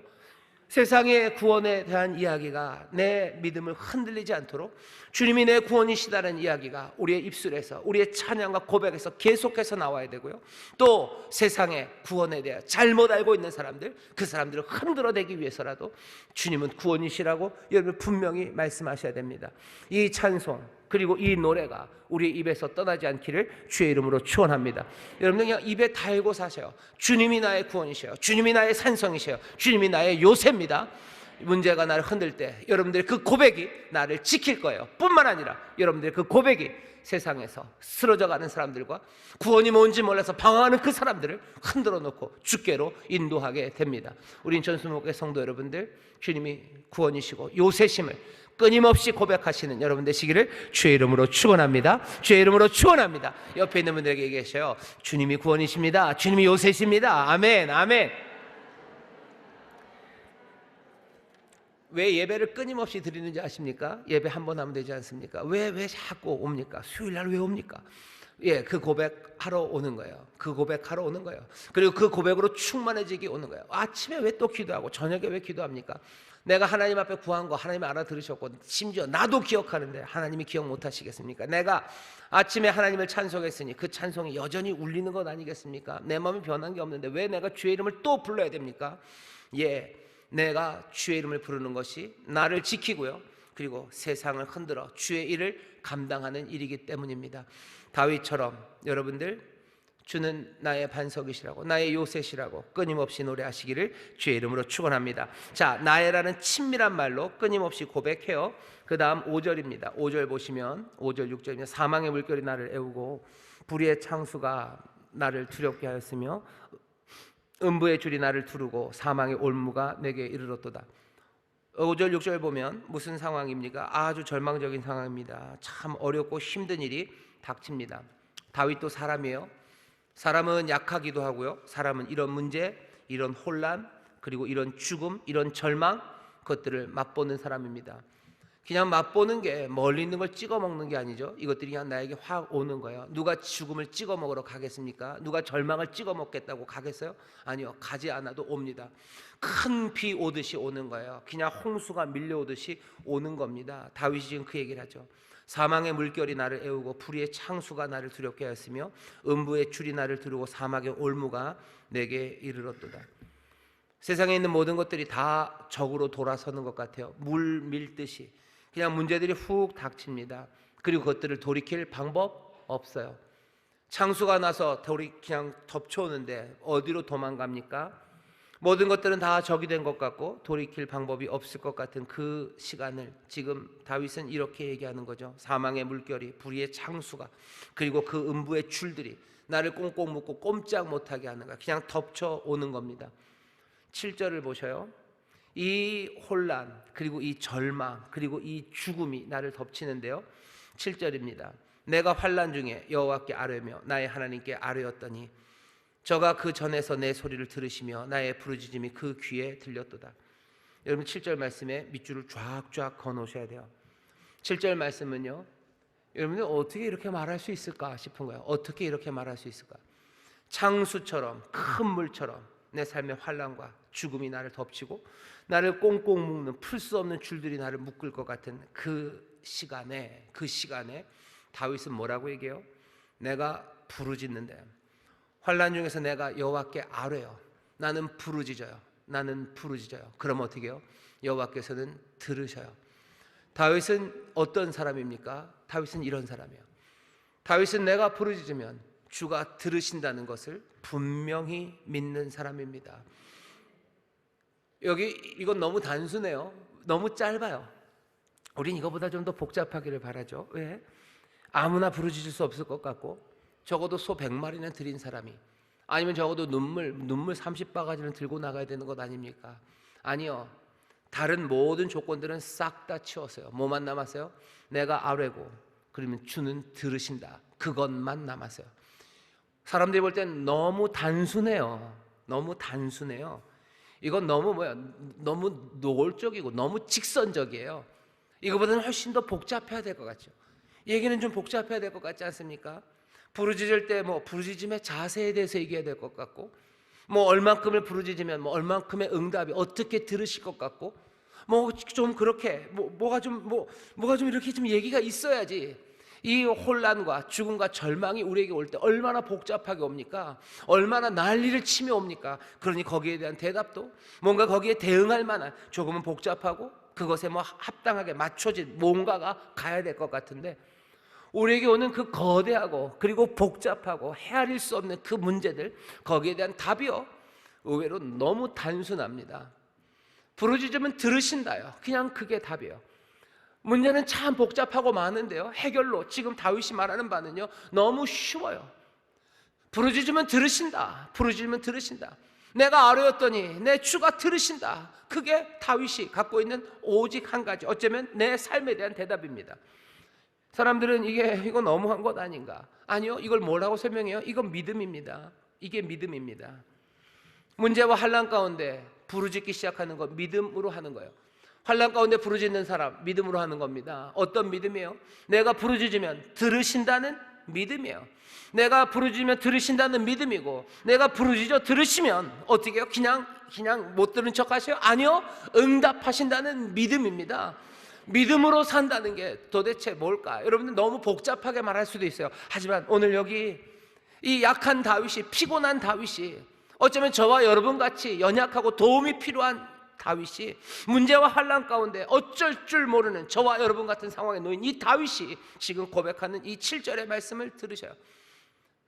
세상의 구원에 대한 이야기가 내 믿음을 흔들리지 않도록 주님이 내 구원이시다는 이야기가 우리의 입술에서, 우리의 찬양과 고백에서 계속해서 나와야 되고요. 또 세상의 구원에 대해 잘못 알고 있는 사람들, 그 사람들을 흔들어내기 위해서라도 주님은 구원이시라고 여러분 분명히 말씀하셔야 됩니다. 이 찬송 그리고 이 노래가 우리의 입에서 떠나지 않기를 주의 이름으로 축원합니다. 여러분들 그냥 입에 달고 사세요. 주님이 나의 구원이셔요. 주님이 나의 산성이셔요. 주님이 나의 요새입니다. 문제가 나를 흔들 때 여러분들의 그 고백이 나를 지킬 거예요. 뿐만 아니라 여러분들의 그 고백이 세상에서 쓰러져가는 사람들과 구원이 뭔지 몰라서 방황하는 그 사람들을 흔들어 놓고 주께로 인도하게 됩니다. 우린 전수목의 성도 여러분들, 주님이 구원이시고 요새심을 끊임없이 고백하시는 여러분 되시기를 주의 이름으로 축원합니다. 주의 이름으로 축원합니다. 옆에 있는 분들에게 얘기하셔요. 주님이 구원이십니다. 주님이 요새십니다. 아멘, 아멘. 왜 예배를 끊임없이 드리는지 아십니까? 예배 한 번 하면 되지 않습니까? 왜 자꾸 옵니까? 수요일날 왜 옵니까? 그 고백하러 오는 거예요. 그 고백하러 오는 거예요. 그리고 그 고백으로 충만해지기 오는 거예요. 아침에 왜 또 기도하고 저녁에 왜 기도합니까? 내가 하나님 앞에 구한 거 하나님이 알아들으셨고, 심지어 나도 기억하는데 하나님이 기억 못 하시겠습니까? 내가 아침에 하나님을 찬송했으니 그 찬송이 여전히 울리는 것 아니겠습니까? 내 마음이 변한 게 없는데 왜 내가 주의 이름을 또 불러야 됩니까? 내가 주의 이름을 부르는 것이 나를 지키고요, 그리고 세상을 흔들어 주의 일을 감당하는 일이기 때문입니다. 다윗처럼 여러분들, 주는 나의 반석이시라고, 나의 요새시라고 끊임없이 노래하시기를 주의 이름으로 축원합니다. 자, 나의라는 친밀한 말로 끊임없이 고백해요. 그 다음 5절입니다. 5절 보시면 5절 6절이면 사망의 물결이 나를 애우고 불의의 창수가 나를 두렵게 하였으며 음부의 줄이 나를 두르고 사망의 올무가 내게 이르렀도다. 5절 6절 보면 무슨 상황입니까? 아주 절망적인 상황입니다. 참 어렵고 힘든 일이 닥칩니다. 다윗도 사람이에요. 사람은 약하기도 하고요, 사람은 이런 문제, 이런 혼란, 그리고 이런 죽음, 이런 절망, 그것들을 맛보는 사람입니다. 그냥 맛보는 게 멀리 있는 걸 찍어 먹는 게 아니죠. 이것들이 그냥 나에게 확 오는 거예요. 누가 죽음을 찍어 먹으러 가겠습니까? 누가 절망을 찍어 먹겠다고 가겠어요? 아니요, 가지 않아도 옵니다. 큰 비 오듯이 오는 거예요. 그냥 홍수가 밀려오듯이 오는 겁니다. 다윗이 지금 그 얘기를 하죠. 사망의 물결이 나를 애우고 불의의 창수가 나를 두렵게 하였으며 음부의 줄이 나를 두르고 사막의 올무가 내게 이르렀도다. 세상에 있는 모든 것들이 다 적으로 돌아서는 것 같아요. 물 밀듯이 그냥 문제들이 훅 닥칩니다. 그리고 그것들을 돌이킬 방법 없어요. 창수가 나서 그냥 덮쳐오는데 어디로 도망갑니까? 모든 것들은 다 적이 된 것 같고 돌이킬 방법이 없을 것 같은 그 시간을 지금 다윗은 이렇게 얘기하는 거죠. 사망의 물결이, 불의의 창수가, 그리고 그 음부의 줄들이 나를 꽁꽁 묶고 꼼짝 못하게 하는 거야. 그냥 덮쳐오는 겁니다. 7절을 보셔요. 이 혼란, 그리고 이 절망, 그리고 이 죽음이 나를 덮치는데요. 7절입니다. 내가 환난 중에 여호와께 아뢰며 나의 하나님께 아뢰었더니 저가 그 전에서 내 소리를 들으시며 나의 부르짖음이 그 귀에 들렸도다. 여러분 7절 말씀에 밑줄을 쫙쫙 그어놓으셔야 돼요. 7절 말씀은요, 여러분들 어떻게 이렇게 말할 수 있을까 싶은 거예요. 어떻게 이렇게 말할 수 있을까? 창수처럼 큰 물처럼 내 삶의 환난과 죽음이 나를 덮치고 나를 꽁꽁 묶는, 풀 수 없는 줄들이 나를 묶을 것 같은 그 시간에 다윗은 뭐라고 얘기해요? 내가 부르짖는데, 환난 중에서 내가 여호와께 아뢰요. 나는 부르짖어요. 그럼 어떻게 해요? 여호와께서는 들으셔요. 다윗은 어떤 사람입니까? 다윗은 이런 사람이에요. 다윗은 내가 부르짖으면 주가 들으신다는 것을 분명히 믿는 사람입니다. 이건 너무 단순해요. 너무 짧아요. 우린 이거보다 좀 더 복잡하기를 바라죠. 왜? 아무나 부르짖을 수 없을 것 같고, 적어도 소 100마리는 들인 사람이, 아니면 적어도 눈물 30바가지는 들고 나가야 되는 것 아닙니까? 아니요. 다른 모든 조건들은 싹 다 치웠어요. 뭐만 남았어요? 내가 아뢰고 그러면 주는 들으신다. 그것만 남았어요. 사람들이 볼 땐 너무 단순해요. 너무 단순해요. 이건 너무 너무 노골적이고 너무 직선적이에요. 이거보다는 훨씬 더 복잡해야 될 것 같죠. 얘기는 좀 복잡해야 될 것 같지 않습니까? 부르짖을 때 부르짖음의 자세에 대해서 얘기해야 될 것 같고, 얼만큼을 부르짖으면 얼만큼의 응답이 어떻게 들으실 것 같고, 좀 그렇게 뭐가 좀 이렇게 좀 얘기가 있어야지. 이 혼란과 죽음과 절망이 우리에게 올 때 얼마나 복잡하게 옵니까? 얼마나 난리를 치며 옵니까? 그러니 거기에 대한 대답도 뭔가 거기에 대응할 만한 조금은 복잡하고 그것에 합당하게 맞춰진 뭔가가 가야 될 것 같은데, 우리에게 오는 그 거대하고 그리고 복잡하고 헤아릴 수 없는 그 문제들, 거기에 대한 답이요 의외로 너무 단순합니다. 부르짖으면 들으신다요. 그냥 그게 답이에요. 문제는 참 복잡하고 많은데요, 해결로 지금 다윗이 말하는 바는요 너무 쉬워요. 부르짖으면 들으신다. 부르짖으면 들으신다. 내가 아뢰었더니 내 주가 들으신다. 그게 다윗이 갖고 있는 오직 한 가지, 어쩌면 내 삶에 대한 대답입니다. 사람들은 이거 너무한 것 아닌가? 아니요, 이걸 뭐라고 설명해요? 이건 믿음입니다. 이게 믿음입니다. 문제와 환난 가운데 부르짖기 시작하는 거 믿음으로 하는 거예요. 환난 가운데 부르짖는 사람 믿음으로 하는 겁니다. 어떤 믿음이에요? 내가 부르짖으면 들으신다는 믿음이에요. 내가 부르짖으면 들으신다는 믿음이고, 내가 부르짖어 들으시면 어떻게 해요? 그냥 못 들은 척 하세요? 아니요, 응답하신다는 믿음입니다. 믿음으로 산다는 게 도대체 뭘까? 여러분들 너무 복잡하게 말할 수도 있어요. 하지만 오늘 여기 이 약한 다윗이, 피곤한 다윗이, 어쩌면 저와 여러분 같이 연약하고 도움이 필요한 다윗이, 문제와 환난 가운데 어쩔 줄 모르는 저와 여러분 같은 상황에 놓인 이 다윗이 지금 고백하는 이 7절의 말씀을 들으셔요.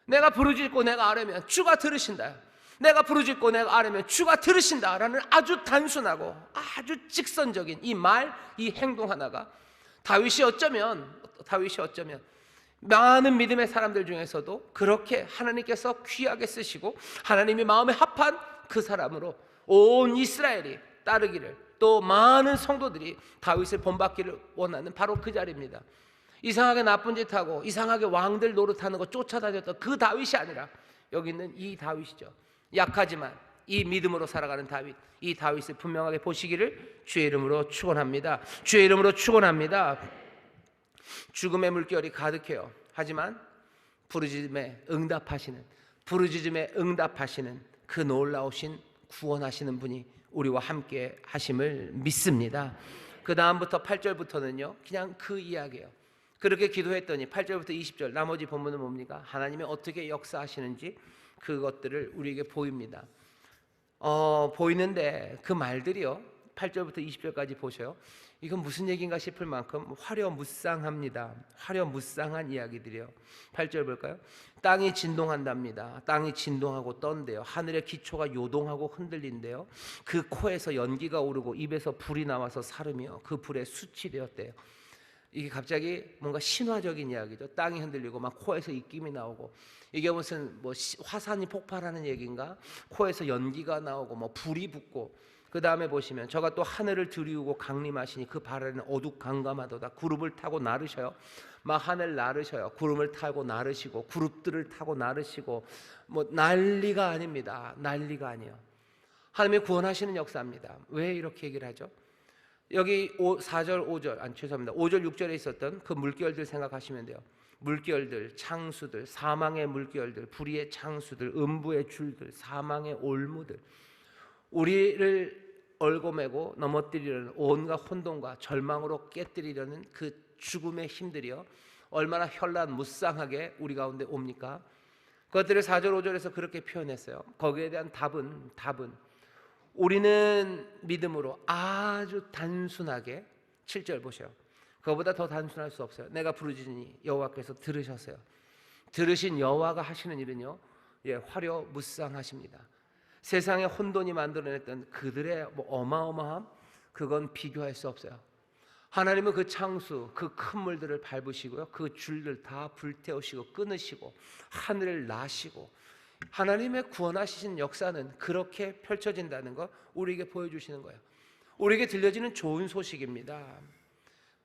내가 부르짖고 내가 아뢰면 주가 들으신다. 내가 부르짖고 내가 아뢰면 주가 들으신다라는 아주 단순하고 아주 직선적인 이 말, 이 행동 하나가 다윗이 어쩌면 많은 믿음의 사람들 중에서도 그렇게 하나님께서 귀하게 쓰시고 하나님이 마음에 합한 그 사람으로 온 이스라엘이 따르기를, 또 많은 성도들이 다윗을 본받기를 원하는 바로 그 자리입니다. 이상하게 나쁜 짓 하고 이상하게 왕들 노릇하는 거 쫓아다녔던 그 다윗이 아니라 여기 있는 이 다윗이죠. 약하지만 이 믿음으로 살아가는 다윗, 이 다윗을 분명하게 보시기를 주의 이름으로 축원합니다. 주의 이름으로 축원합니다. 죽음의 물결이 가득해요. 하지만 부르짖음에 응답하시는 그 놀라우신 구원하시는 분이 우리와 함께 하심을 믿습니다. 그 다음부터 8절부터는요 그냥 그 이야기예요. 그렇게 기도했더니 8절부터 20절 나머지 본문은 뭡니까? 하나님이 어떻게 역사하시는지 그것들을 우리에게 보입니다. 보이는데 그 말들이요 8절부터 20절까지 보셔요. 이건 무슨 얘기인가 싶을 만큼 화려무쌍합니다. 화려무쌍한 이야기들이요. 8절 볼까요? 땅이 진동한답니다. 땅이 진동하고 떤대요. 하늘의 기초가 요동하고 흔들린대요. 그 코에서 연기가 오르고 입에서 불이 나와서 사르며 그 불에 숯이 되었대요. 이게 갑자기 뭔가 신화적인 이야기죠. 땅이 흔들리고 막 코에서 입김이 나오고, 이게 무슨 화산이 폭발하는 얘기인가? 코에서 연기가 나오고 불이 붙고, 그 다음에 보시면 저가 또 하늘을 들이우고 강림하시니 그 발에는 어둑강감하도다. 구름을 타고 나르셔요. 막 하늘 나르셔요. 구름을 타고 나르시고 그룹들을 타고 나르시고, 난리가 아닙니다. 난리가 아니에요. 하나님이 구원하시는 역사입니다. 왜 이렇게 얘기를 하죠? 여기 4절 5절 죄송합니다. 5절 6절에 있었던 그 물결들 생각하시면 돼요. 물결들, 창수들, 사망의 물결들, 불의의 창수들, 음부의 줄들, 사망의 올무들, 우리를 얽어매고 넘어뜨리려는 온갖 혼돈과 절망으로 깨뜨리려는 그 죽음의 힘들이요 얼마나 현란무쌍하게 우리 가운데 옵니까? 그것들을 4절 5절에서 그렇게 표현했어요. 거기에 대한 답은 우리는 믿음으로 아주 단순하게 7절 보셔요. 그거보다 더 단순할 수 없어요. 내가 부르짖으니 여호와께서 들으셨어요. 들으신 여호와가 하시는 일은요 화려무쌍하십니다. 세상의 혼돈이 만들어냈던 그들의 어마어마함, 그건 비교할 수 없어요. 하나님은 그 창수, 그 큰 물들을 밟으시고요 그 줄들 다 불태우시고 끊으시고 하늘을 나시고, 하나님의 구원하시는 역사는 그렇게 펼쳐진다는 거 우리에게 보여주시는 거예요. 우리에게 들려지는 좋은 소식입니다.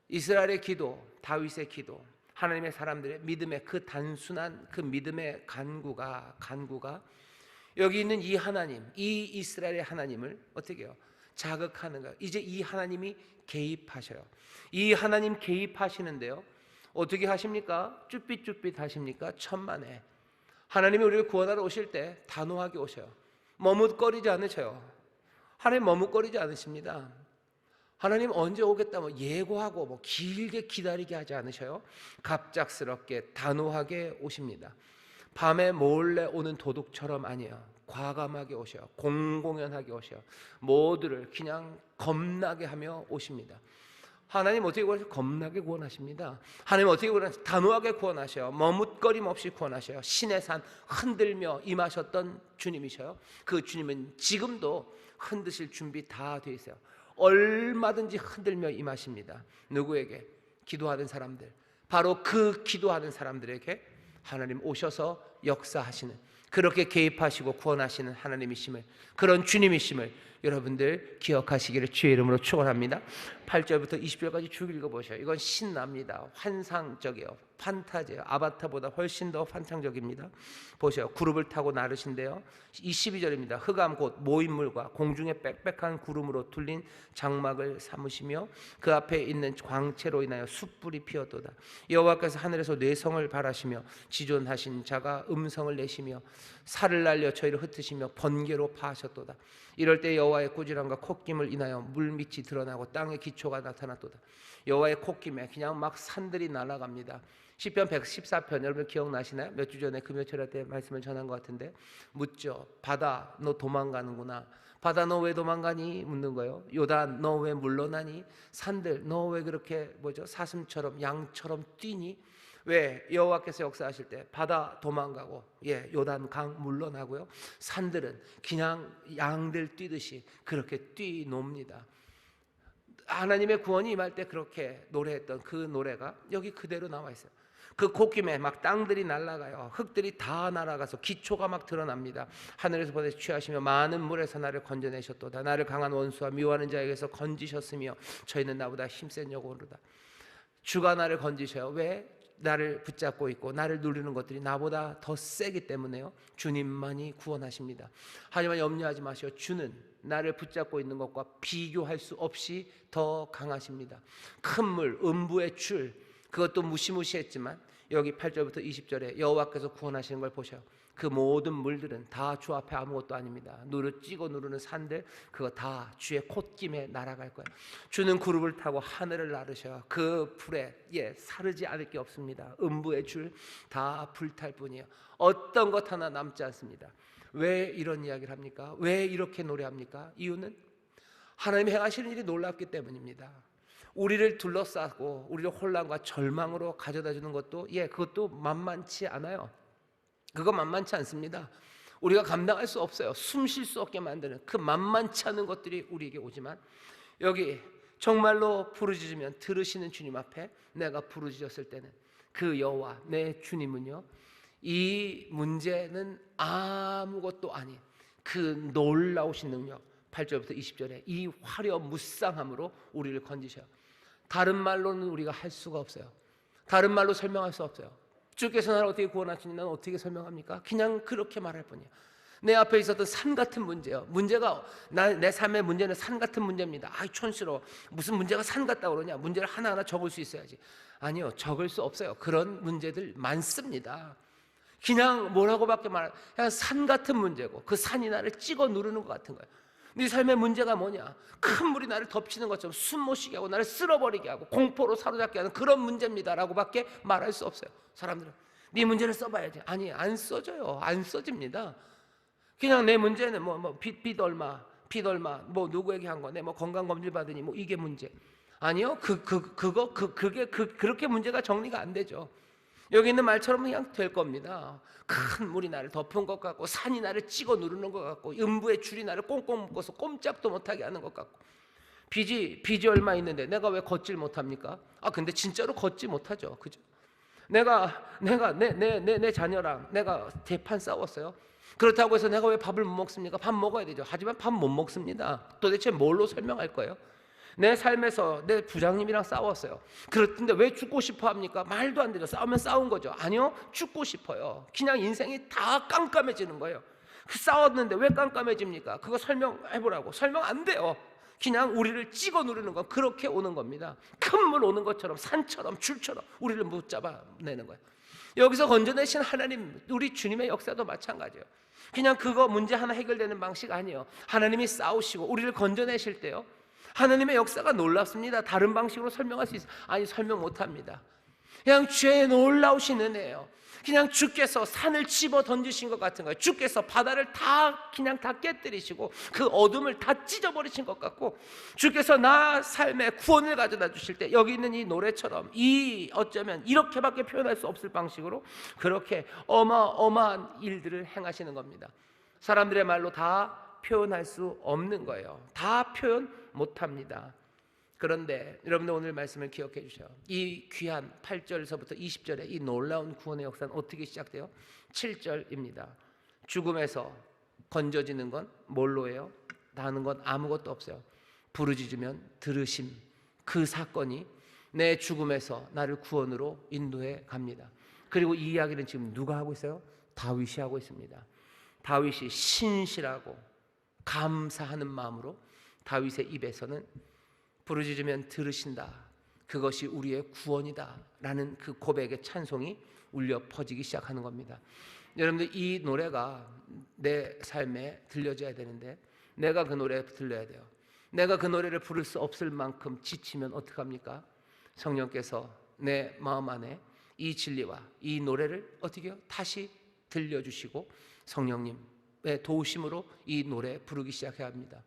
이스라엘의 기도, 다윗의 기도, 하나님의 사람들의 믿음의 그 단순한 그 믿음의 간구가 여기 있는 이 하나님, 이 이스라엘의 하나님을 어떻게 해요? 자극하는 거예요. 이제 이 하나님이 개입하셔요. 이 하나님 개입하시는데요, 어떻게 하십니까? 쭈삣쭈삣 하십니까? 천만에. 하나님이 우리를 구원하러 오실 때 단호하게 오셔요. 머뭇거리지 않으셔요. 하나님 머뭇거리지 않으십니다. 하나님 언제 오겠다 예고하고 길게 기다리게 하지 않으셔요. 갑작스럽게 단호하게 오십니다. 밤에 몰래 오는 도둑처럼 아니에요. 과감하게 오셔요. 공공연하게 오셔요. 모두를 그냥 겁나게 하며 오십니다. 하나님 어떻게 구원하세요? 겁나게 구원하십니다. 하나님 어떻게 구원하세요? 단호하게 구원하셔요. 머뭇거림 없이 구원하셔요. 신의 산 흔들며 임하셨던 주님이셔요. 그 주님은 지금도 흔드실 준비 다 돼 있어요. 얼마든지 흔들며 임하십니다. 누구에게? 기도하는 사람들. 바로 그 기도하는 사람들에게 하나님 오셔서 역사하시는, 그렇게 개입하시고 구원하시는 하나님이심을, 그런 주님이심을 여러분들 기억하시기를 주의 이름으로 축원합니다. 8절부터 20절까지 쭉 읽어보셔요. 이건 신납니다. 환상적이에요. 판타지예요. 아바타보다 훨씬 더 환상적입니다. 보세요. 구름을 타고 나르신데요, 이 12절입니다. 흑암 곧 모인물과 공중에 빽빽한 구름으로 둘린 장막을 삼으시며 그 앞에 있는 광채로 인하여 숯불이 피었도다. 여호와께서 하늘에서 뇌성을 발하시며 지존하신 자가 음성을 내시며 살을 날려 저희를 흩으시며 번개로 파하셨도다. 이럴 때 여호와의 꾸지람과 콧김을 인하여 물밑이 드러나고 땅의 기초가 나타났도다. 여호와의 콧김에 그냥 막 산들이 날아갑니다. 시편 114편 여러분 기억나시나요? 몇 주 전에 금요철 때 말씀을 전한 것 같은데, 묻죠. 바다 너 도망가는구나. 바다 너 왜 도망가니? 묻는 거예요. 요단 너 왜 물러나니? 산들 너 왜 그렇게 사슴처럼 양처럼 뛰니? 왜? 여호와께서 역사하실 때 바다 도망가고 요단 강 물러나고요, 산들은 그냥 양들 뛰듯이 그렇게 뛰놉니다. 하나님의 구원이 임할 때 그렇게 노래했던 그 노래가 여기 그대로 나와 있어요. 그 콧김에 막 땅들이 날아가요. 흙들이 다 날아가서 기초가 막 드러납니다. 하늘에서 보내서 취하시며 많은 물에서 나를 건져내셨도다. 나를 강한 원수와 미워하는 자에게서 건지셨으며 저희는 나보다 힘센 여고로다. 주가 나를 건지셔요. 왜? 나를 붙잡고 있고 나를 누리는 것들이 나보다 더 세기 때문에요. 주님만이 구원하십니다. 하지만 염려하지 마시오. 주는 나를 붙잡고 있는 것과 비교할 수 없이 더 강하십니다. 큰 물, 음부의 줄, 그것도 무시무시했지만 여기 8절부터 20절에 여호와께서 구원하시는 걸 보셔요. 그 모든 물들은 다 주 앞에 아무것도 아닙니다. 찍어 누르는 산들, 그거 다 주의 콧김에 날아갈 거예요. 주는 구름을 타고 하늘을 나르셔요. 그 불에 사르지 않을 게 없습니다. 음부의 줄 다 불탈 뿐이에요. 어떤 것 하나 남지 않습니다. 왜 이런 이야기를 합니까? 왜 이렇게 노래합니까? 이유는 하나님이 행하시는 일이 놀랍기 때문입니다. 우리를 둘러싸고 우리를 혼란과 절망으로 가져다 주는 것도 그것도 만만치 않아요. 그거 만만치 않습니다. 우리가 감당할 수 없어요. 숨 쉴 수 없게 만드는 그 만만치 않은 것들이 우리에게 오지만, 여기 정말로 부르짖으면 들으시는 주님 앞에 내가 부르짖었을 때는 그 여호와 내 주님은요, 이 문제는 아무것도 아닌 그 놀라우신 능력, 8절부터 20절에 이 화려무쌍함으로 우리를 건지셔요. 다른 말로는 우리가 할 수가 없어요. 다른 말로 설명할 수 없어요. 주께서 나를 어떻게 구원하시니 나는 어떻게 설명합니까? 그냥 그렇게 말할 뿐이에요. 내 앞에 있었던 산 같은 문제요. 문제가 내 삶의 문제는 산 같은 문제입니다. 촌스러워. 무슨 문제가 산 같다고 그러냐? 문제를 하나하나 적을 수 있어야지. 아니요, 적을 수 없어요. 그런 문제들 많습니다. 그냥 뭐라고밖에 그냥 산 같은 문제고 그 산이 나를 찍어 누르는 것 같은 거예요. 네 삶의 문제가 뭐냐? 큰 물이 나를 덮치는 것처럼 숨 못 쉬게 하고 나를 쓸어버리게 하고 공포로 사로잡게 하는 그런 문제입니다 라고 밖에 말할 수 없어요. 사람들은 네 문제를 써봐야지. 아니, 안 써져요. 안 써집니다. 그냥 내 문제는 빚 얼마 누구에게 한 거, 내 건강검진 받으니 이게 문제. 아니요, 그게 그렇게 문제가 정리가 안 되죠. 여기 있는 말처럼 그냥 될 겁니다. 큰 물이 나를 덮은 것 같고 산이 나를 찍어 누르는 것 같고 음부의 줄이 나를 꽁꽁 묶어서 꼼짝도 못하게 하는 것 같고 빚이 얼마 있는데 내가 왜 걷질 못합니까? 근데 진짜로 걷지 못하죠. 그죠? 내가 내 자녀랑 내가 대판 싸웠어요. 그렇다고 해서 내가 왜 밥을 못 먹습니까? 밥 먹어야 되죠. 하지만 밥 못 먹습니다. 도대체 뭘로 설명할 거예요? 내 삶에서 내 부장님이랑 싸웠어요. 그런데 왜 죽고 싶어 합니까? 말도 안 되죠. 싸우면 싸운 거죠. 아니요, 죽고 싶어요. 그냥 인생이 다 깜깜해지는 거예요. 싸웠는데 왜 깜깜해집니까? 그거 설명해보라고. 설명 안 돼요. 그냥 우리를 찍어 누르는 건 그렇게 오는 겁니다. 큰 물 오는 것처럼, 산처럼 줄처럼 우리를 붙잡아내는 거예요. 여기서 건져내신 하나님, 우리 주님의 역사도 마찬가지예요. 그냥 그거 문제 하나 해결되는 방식 아니에요. 하나님이 싸우시고 우리를 건져내실 때요, 하나님의 역사가 놀랍습니다. 다른 방식으로 설명할 수 있어요? 아니, 설명 못합니다. 그냥 주의 놀라우신 은혜예요. 그냥 주께서 산을 집어 던지신 것 같은 거예요. 주께서 바다를 그냥 다 깨뜨리시고 그 어둠을 다 찢어버리신 것 같고, 주께서 나 삶의 구원을 가져다 주실 때 여기 있는 이 노래처럼 어쩌면 이렇게밖에 표현할 수 없을 방식으로 그렇게 어마어마한 일들을 행하시는 겁니다. 사람들의 말로 다 표현할 수 없는 거예요. 다 표현 못합니다. 그런데 여러분들 오늘 말씀을 기억해 주셔요. 이 귀한 8절에서부터 20절의 이 놀라운 구원의 역사는 어떻게 시작돼요? 7절입니다. 죽음에서 건져지는 건 뭘로예요? 나는 건 아무것도 없어요. 부르짖으면 들으심. 그 사건이 내 죽음에서 나를 구원으로 인도해 갑니다. 그리고 이 이야기는 지금 누가 하고 있어요? 다윗이 하고 있습니다. 다윗이 신실하고 감사하는 마음으로 다윗의 입에서는 부르짖으면 들으신다, 그것이 우리의 구원이다 라는 그 고백의 찬송이 울려 퍼지기 시작하는 겁니다. 여러분들, 이 노래가 내 삶에 들려져야 되는데 내가 그 노래 들려야 돼요. 내가 그 노래를 부를 수 없을 만큼 지치면 어떡합니까? 성령께서 내 마음 안에 이 진리와 이 노래를 어떻게 해요? 다시 들려주시고 성령님의 도우심으로 이 노래 부르기 시작해야 합니다.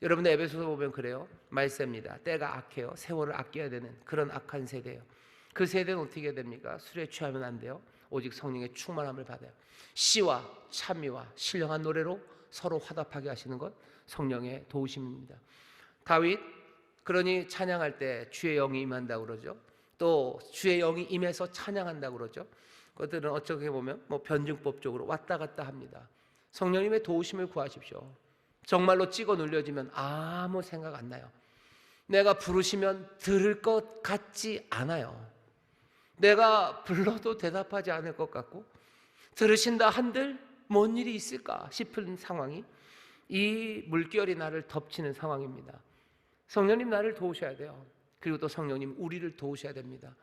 여러분들 에베소서 보면 그래요. 말세입니다. 때가 악해요. 세월을 아껴야 되는 그런 악한 세대예요. 그 세대는 어떻게 해야 됩니까? 술에 취하면 안 돼요. 오직 성령의 충만함을 받아요. 시와 찬미와 신령한 노래로 서로 화답하게 하시는 것, 성령의 도우심입니다. 다윗, 그러니 찬양할 때 주의 영이 임한다고 그러죠. 또 주의 영이 임해서 찬양한다고 그러죠. 그것들은 어떻게 보면 변증법적으로 왔다 갔다 합니다. 성령님의 도우심을 구하십시오. 정말로 찍어 눌려지면 아무 생각 안 나요. 내가 부르시면 들을 것 같지 않아요. 내가 불러도 대답하지 않을 것 같고, 들으신다 한들 뭔 일이 있을까 싶은 상황이, 이 물결이 나를 덮치는 상황입니다. 성령님 나를 도우셔야 돼요. 그리고 또 성령님 우리를 도우셔야 됩니다.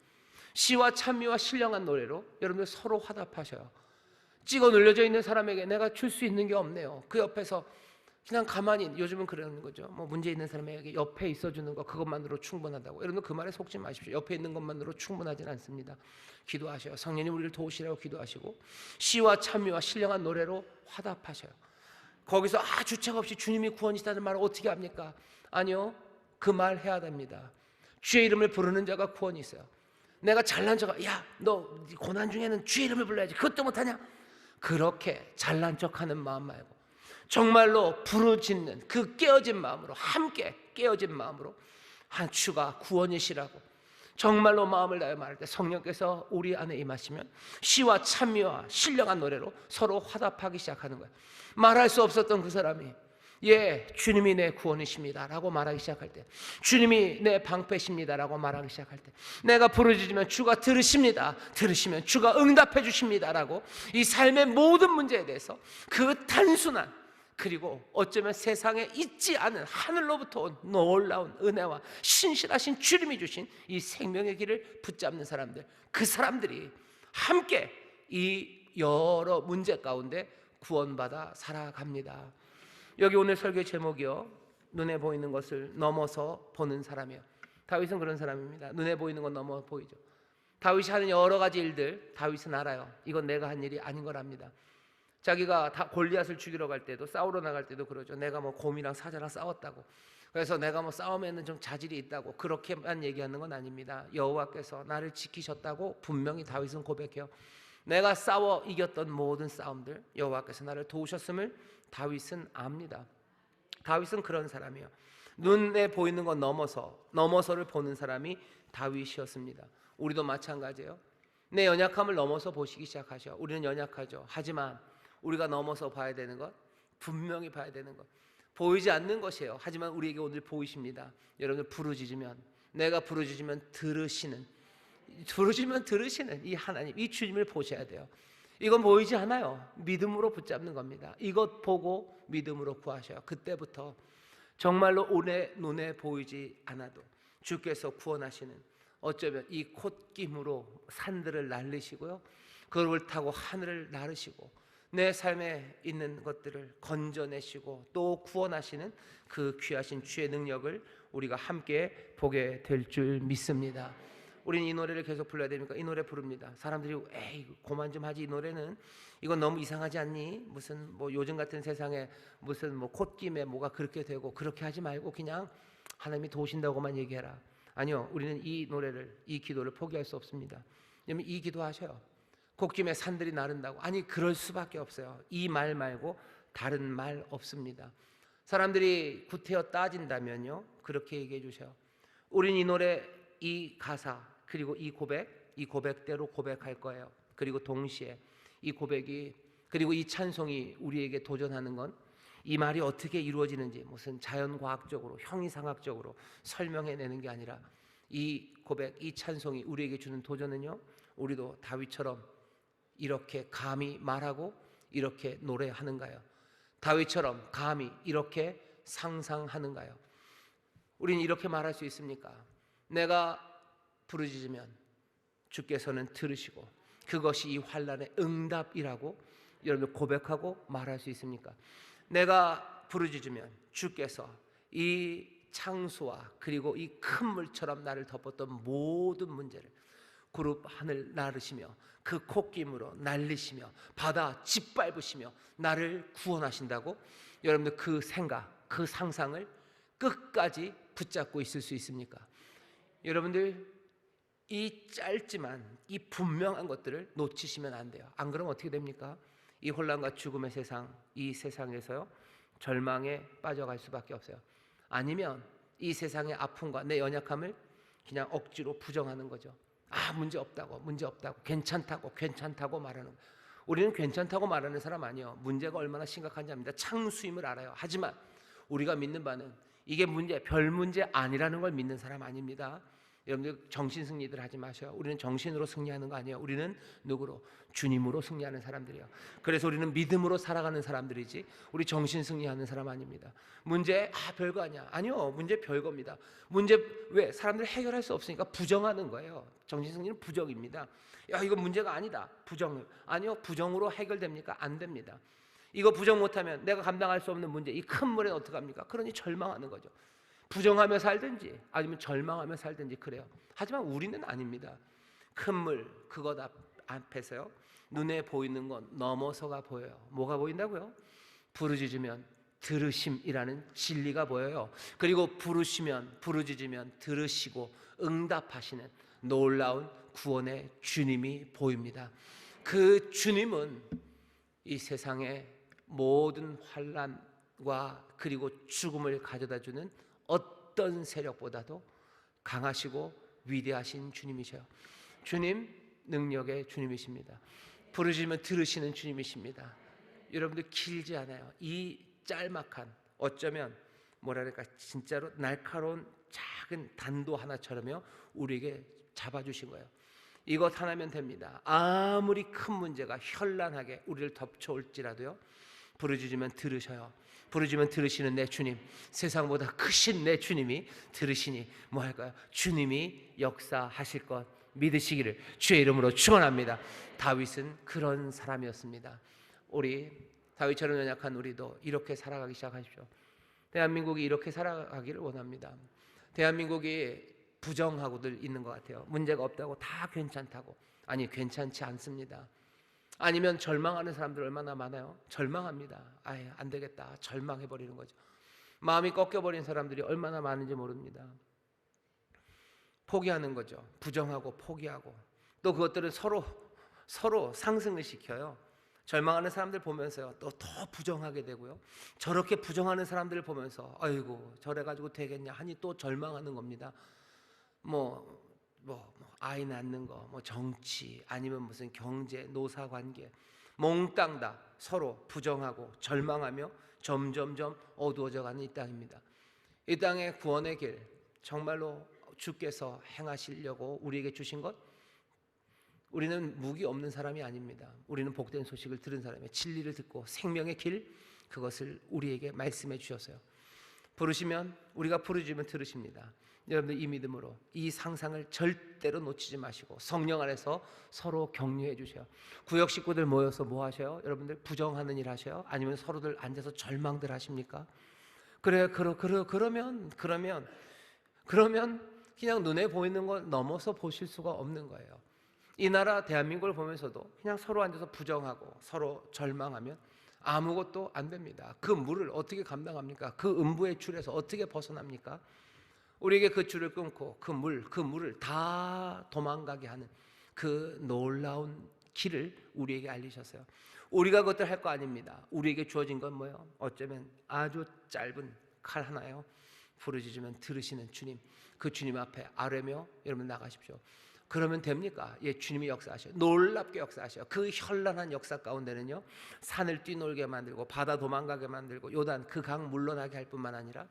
시와 찬미와 신령한 노래로 여러분들 서로 화답하셔요. 찍어 눌려져 있는 사람에게 내가 줄 수 있는 게 없네요. 그 옆에서 그냥 가만히, 요즘은 그러는 거죠. 문제 있는 사람에게 옆에 있어주는 거, 그것만으로 충분하다고. 여러분, 그 말에 속지 마십시오. 옆에 있는 것만으로 충분하진 않습니다. 기도하셔요. 성령님 우리를 도우시라고 기도하시고, 시와 찬미와 신령한 노래로 화답하셔요. 거기서 주책 없이 주님이 구원이시다는 말을 어떻게 합니까? 아니요, 그 말 해야 됩니다. 주의 이름을 부르는 자가 구원이 있어요. 내가 잘난 척, 야, 너 고난 중에는 주의 이름을 불러야지, 그것도 못하냐? 그렇게 잘난 척하는 마음 말고 정말로 부르짖는 그 깨어진 마음으로, 함께 깨어진 마음으로 주가 구원이시라고 정말로 마음을 다해 말할 때 성령께서 우리 안에 임하시면 시와 찬미와 신령한 노래로 서로 화답하기 시작하는 거예요. 말할 수 없었던 그 사람이 주님이 내 구원이십니다 라고 말하기 시작할 때, 주님이 내 방패십니다 라고 말하기 시작할 때, 내가 부르짖으면 주가 들으십니다, 들으시면 주가 응답해 주십니다 라고 이 삶의 모든 문제에 대해서 그 단순한, 그리고 어쩌면 세상에 있지 않은 하늘로부터 온 놀라운 은혜와 신실하신 주님이 주신 이 생명의 길을 붙잡는 사람들, 그 사람들이 함께 이 여러 문제 가운데 구원받아 살아갑니다. 여기 오늘 설교의 제목이요, 눈에 보이는 것을 넘어서 보는 사람이에요. 다윗은 그런 사람입니다. 눈에 보이는 건 넘어 보이죠. 다윗이 하는 여러 가지 일들, 다윗은 알아요. 이건 내가 한 일이 아닌 거랍니다. 자기가 골리앗을 죽이러 갈 때도, 싸우러 나갈 때도 그러죠. 내가 곰이랑 사자랑 싸웠다고, 그래서 내가 싸움에는 좀 자질이 있다고, 그렇게만 얘기하는 건 아닙니다. 여호와께서 나를 지키셨다고 분명히 다윗은 고백해요. 내가 싸워 이겼던 모든 싸움들, 여호와께서 나를 도우셨음을 다윗은 압니다. 다윗은 그런 사람이에요. 눈에 보이는 건 넘어서를 보는 사람이 다윗이었습니다. 우리도 마찬가지예요. 내 연약함을 넘어서 보시기 시작하셔. 우리는 연약하죠. 하지만 우리가 넘어서 봐야 되는 것, 분명히 봐야 되는 것, 보이지 않는 것이에요. 하지만 우리에게 오늘 보이십니다. 여러분들 부르짖으면, 내가 부르짖으면 들으시는 이 하나님, 이 주님을 보셔야 돼요. 이건 보이지 않아요. 믿음으로 붙잡는 겁니다. 이것 보고 믿음으로 구하셔요. 그때부터 정말로 눈에 보이지 않아도 주께서 구원하시는, 어쩌면 이 콧김으로 산들을 날리시고요, 그걸 타고 하늘을 나르시고 내 삶에 있는 것들을 건져내시고 또 구원하시는 그 귀하신 주의 능력을 우리가 함께 보게 될 줄 믿습니다. 우리는 이 노래를 계속 불러야 되니까 이 노래 부릅니다. 사람들이 에이 그만 좀 하지, 이 노래는 이건 너무 이상하지 않니? 무슨 뭐 요즘 같은 세상에 무슨 뭐 콧김에 뭐가 그렇게 되고, 그렇게 하지 말고 그냥 하나님이 도우신다고만 얘기해라. 아니요, 우리는 이 노래를, 이 기도를 포기할 수 없습니다. 왜냐면 이 기도하셔요. 콧김에 산들이 나른다고. 아니 그럴 수밖에 없어요. 이 말 말고 다른 말 없습니다. 사람들이 구태여 따진다면요, 그렇게 얘기해 주셔요. 우린 이 노래, 이 가사, 그리고 이 고백대로 고백할 거예요. 그리고 동시에 이 고백이, 그리고 이 찬송이 우리에게 도전하는 건 이 말이 어떻게 이루어지는지 무슨 자연과학적으로 형이상학적으로 설명해내는 게 아니라, 이 고백, 이 찬송이 우리에게 주는 도전은요, 우리도 다윗처럼 이렇게 감히 말하고 이렇게 노래하는가요? 다윗처럼 감히 이렇게 상상하는가요? 우리는 이렇게 말할 수 있습니까? 내가 부르짖으면 주께서는 들으시고 그것이 이 환난의 응답이라고 여러분 고백하고 말할 수 있습니까? 내가 부르짖으면 주께서 이 창수와 그리고 이 큰 물처럼 나를 덮었던 모든 문제를 구름 하늘 나르시며 그 콧김으로 날리시며 바다 짓밟으시며 나를 구원하신다고 여러분들 그 생각, 그 상상을 끝까지 붙잡고 있을 수 있습니까? 여러분들 이 짧지만 이 분명한 것들을 놓치시면 안 돼요. 안 그러면 어떻게 됩니까? 이 혼란과 죽음의 세상, 이 세상에서요 절망에 빠져갈 수밖에 없어요. 아니면 이 세상의 아픔과 내 연약함을 그냥 억지로 부정하는 거죠. 아, 문제 없다고 괜찮다고 말하는 거예요. 우리는 괜찮다고 말하는 사람 아니에요. 문제가 얼마나 심각한지 압니다. 창수임을 알아요. 하지만 우리가 믿는 바는 이게 별 문제 아니라는 걸 믿는 사람 아닙니다. 여러분들 정신 승리들 하지 마셔요. 우리는 정신으로 승리하는 거 아니에요. 우리는 누구로? 주님으로 승리하는 사람들이에요. 그래서 우리는 믿음으로 살아가는 사람들이지 우리 정신 승리하는 사람 아닙니다. 문제 별거 아니야. 아니요, 문제 별거입니다. 문제 왜? 사람들 해결할 수 없으니까 부정하는 거예요. 정신 승리는 부정입니다. 야, 이거 문제가 아니다. 부정. 아니요, 부정으로 해결됩니까? 안 됩니다. 이거 부정 못하면 내가 감당할 수 없는 문제, 이 큰 물에 어떡합니까? 그러니 절망하는 거죠. 부정하며 살든지 아니면 절망하며 살든지 그래요. 하지만 우리는 아닙니다. 큰 물 그것 앞에서요 눈에 보이는 건 넘어서가 보여요. 뭐가 보인다고요? 부르짖으면 들으심이라는 진리가 보여요. 그리고 부르짖으면 들으시고 응답하시는 놀라운 구원의 주님이 보입니다. 그 주님은 이 세상의 모든 환난과 그리고 죽음을 가져다주는 어떤 세력보다도 강하시고 위대하신 주님이셔요. 주님 능력의 주님이십니다. 부르짖으면 들으시는 주님이십니다. 여러분들 길지 않아요. 이 짤막한, 어쩌면 뭐랄까 진짜로 날카로운 작은 단도 하나처럼요 우리에게 잡아주신 거예요. 이것 하나면 됩니다. 아무리 큰 문제가 현란하게 우리를 덮쳐올지라도요 부르짖으면 들으셔요. 부르짖으면 들으시는 내 주님, 세상보다 크신 내 주님이 들으시니 뭐 할까요? 주님이 역사하실 것 믿으시기를 주의 이름으로 축원합니다. 다윗은 그런 사람이었습니다. 우리 다윗처럼 연약한 우리도 이렇게 살아가기 시작하십시오. 대한민국이 이렇게 살아가기를 원합니다. 대한민국이 부정하고들 있는 것 같아요. 문제가 없다고 다 괜찮다고. 아니, 괜찮지 않습니다. 아니면 절망하는 사람들 얼마나 많아요? 절망합니다. 아예 안 되겠다, 절망해버리는 거죠. 마음이 꺾여버린 사람들이 얼마나 많은지 모릅니다. 포기하는 거죠. 부정하고 포기하고 또 그것들은 서로 상승을 시켜요. 절망하는 사람들 보면서요 또 더 부정하게 되고요, 저렇게 부정하는 사람들을 보면서 아이고 저래가지고 되겠냐 하니 또 절망하는 겁니다. 아이 낳는 거, 정치, 아니면 무슨 경제, 노사관계, 몽땅 다 서로 부정하고 절망하며 점점점 어두워져가는 이 땅입니다. 이 땅의 구원의 길, 정말로 주께서 행하시려고 우리에게 주신 것, 우리는 무기 없는 사람이 아닙니다. 우리는 복된 소식을 들은 사람이에요. 진리를 듣고 생명의 길, 그것을 우리에게 말씀해 주셨어요. 부르시면, 우리가 부르짖으면 들으십니다. 여러분들 이 믿음으로 이 상상을 절대로 놓치지 마시고 성령 안에서 서로 격려해 주세요. 구역 식구들 모여서 뭐 하셔요? 여러분들 부정하는 일 하셔요? 아니면 서로들 앉아서 절망들 하십니까? 그러면 그냥 눈에 보이는 걸 넘어서 보실 수가 없는 거예요. 이 나라 대한민국을 보면서도 그냥 서로 앉아서 부정하고 서로 절망하면 아무것도 안 됩니다. 그 물을 어떻게 감당합니까? 그 음부의 줄에서 어떻게 벗어납니까? 우리에게 그 줄을 끊고 그 물을 다 도망가게 하는 그 놀라운 길을 우리에게 알리셨어요. 우리가 그것들 할 거 아닙니다. 우리에게 주어진 건 뭐예요? 어쩌면 아주 짧은 칼 하나요. 부르짖으면 들으시는 주님, 그 주님 앞에 아뢰며 여러분 나가십시오. 그러면 됩니까? 예, 주님이 역사하셔요. 놀랍게 역사하셔요. 그 현란한 역사 가운데는요, 산을 뛰놀게 만들고 바다 도망가게 만들고 요단 그 강 물러나게 할 뿐만 아니라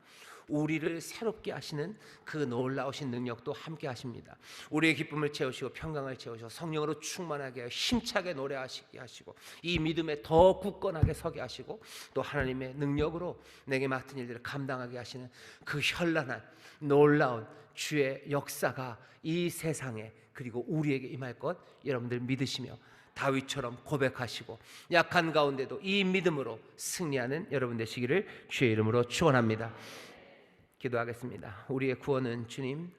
우리를 새롭게 하시는 그 놀라우신 능력도 함께 하십니다. 우리의 기쁨을 채우시고 평강을 채우시고 성령으로 충만하게 힘차게 노래하시게 하시고 이 믿음에 더 굳건하게 서게 하시고 또 하나님의 능력으로 내게 맡은 일들을 감당하게 하시는 그 현란한 놀라운 주의 역사가 이 세상에 그리고 우리에게 임할 것 여러분들 믿으시며 다윗처럼 고백하시고 약한 가운데도 이 믿음으로 승리하는 여러분 되시기를 주의 이름으로 축원합니다. 기도하겠습니다. 우리의 구원은 주님,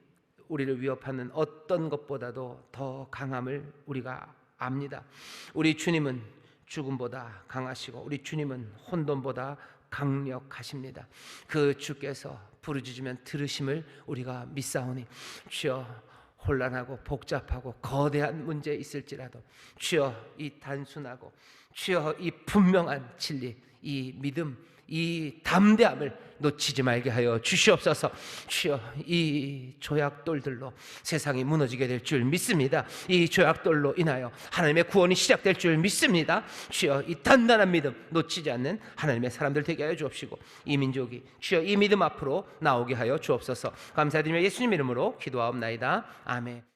우리를 위협하는 어떤 것보다도 더 강함을 우리가 압니다. 우리 주님은 죽음보다 강하시고 우리 주님은 혼돈보다 강력하십니다. 그 주께서 부르짖으면 들으심을 우리가 믿사오니 주여, 혼란하고 복잡하고 거대한 문제 있을지라도 주여, 이 단순하고 주여, 이 분명한 진리, 이 믿음, 이 담대함을 놓치지 말게 하여 주시옵소서. 주여, 이 조약돌들로 세상이 무너지게 될 줄 믿습니다. 이 조약돌로 인하여 하나님의 구원이 시작될 줄 믿습니다. 주여, 이 단단한 믿음 놓치지 않는 하나님의 사람들 되게 하여 주옵시고 이 민족이 주여 이 믿음 앞으로 나오게 하여 주옵소서. 감사드리며 예수님 이름으로 기도하옵나이다. 아멘.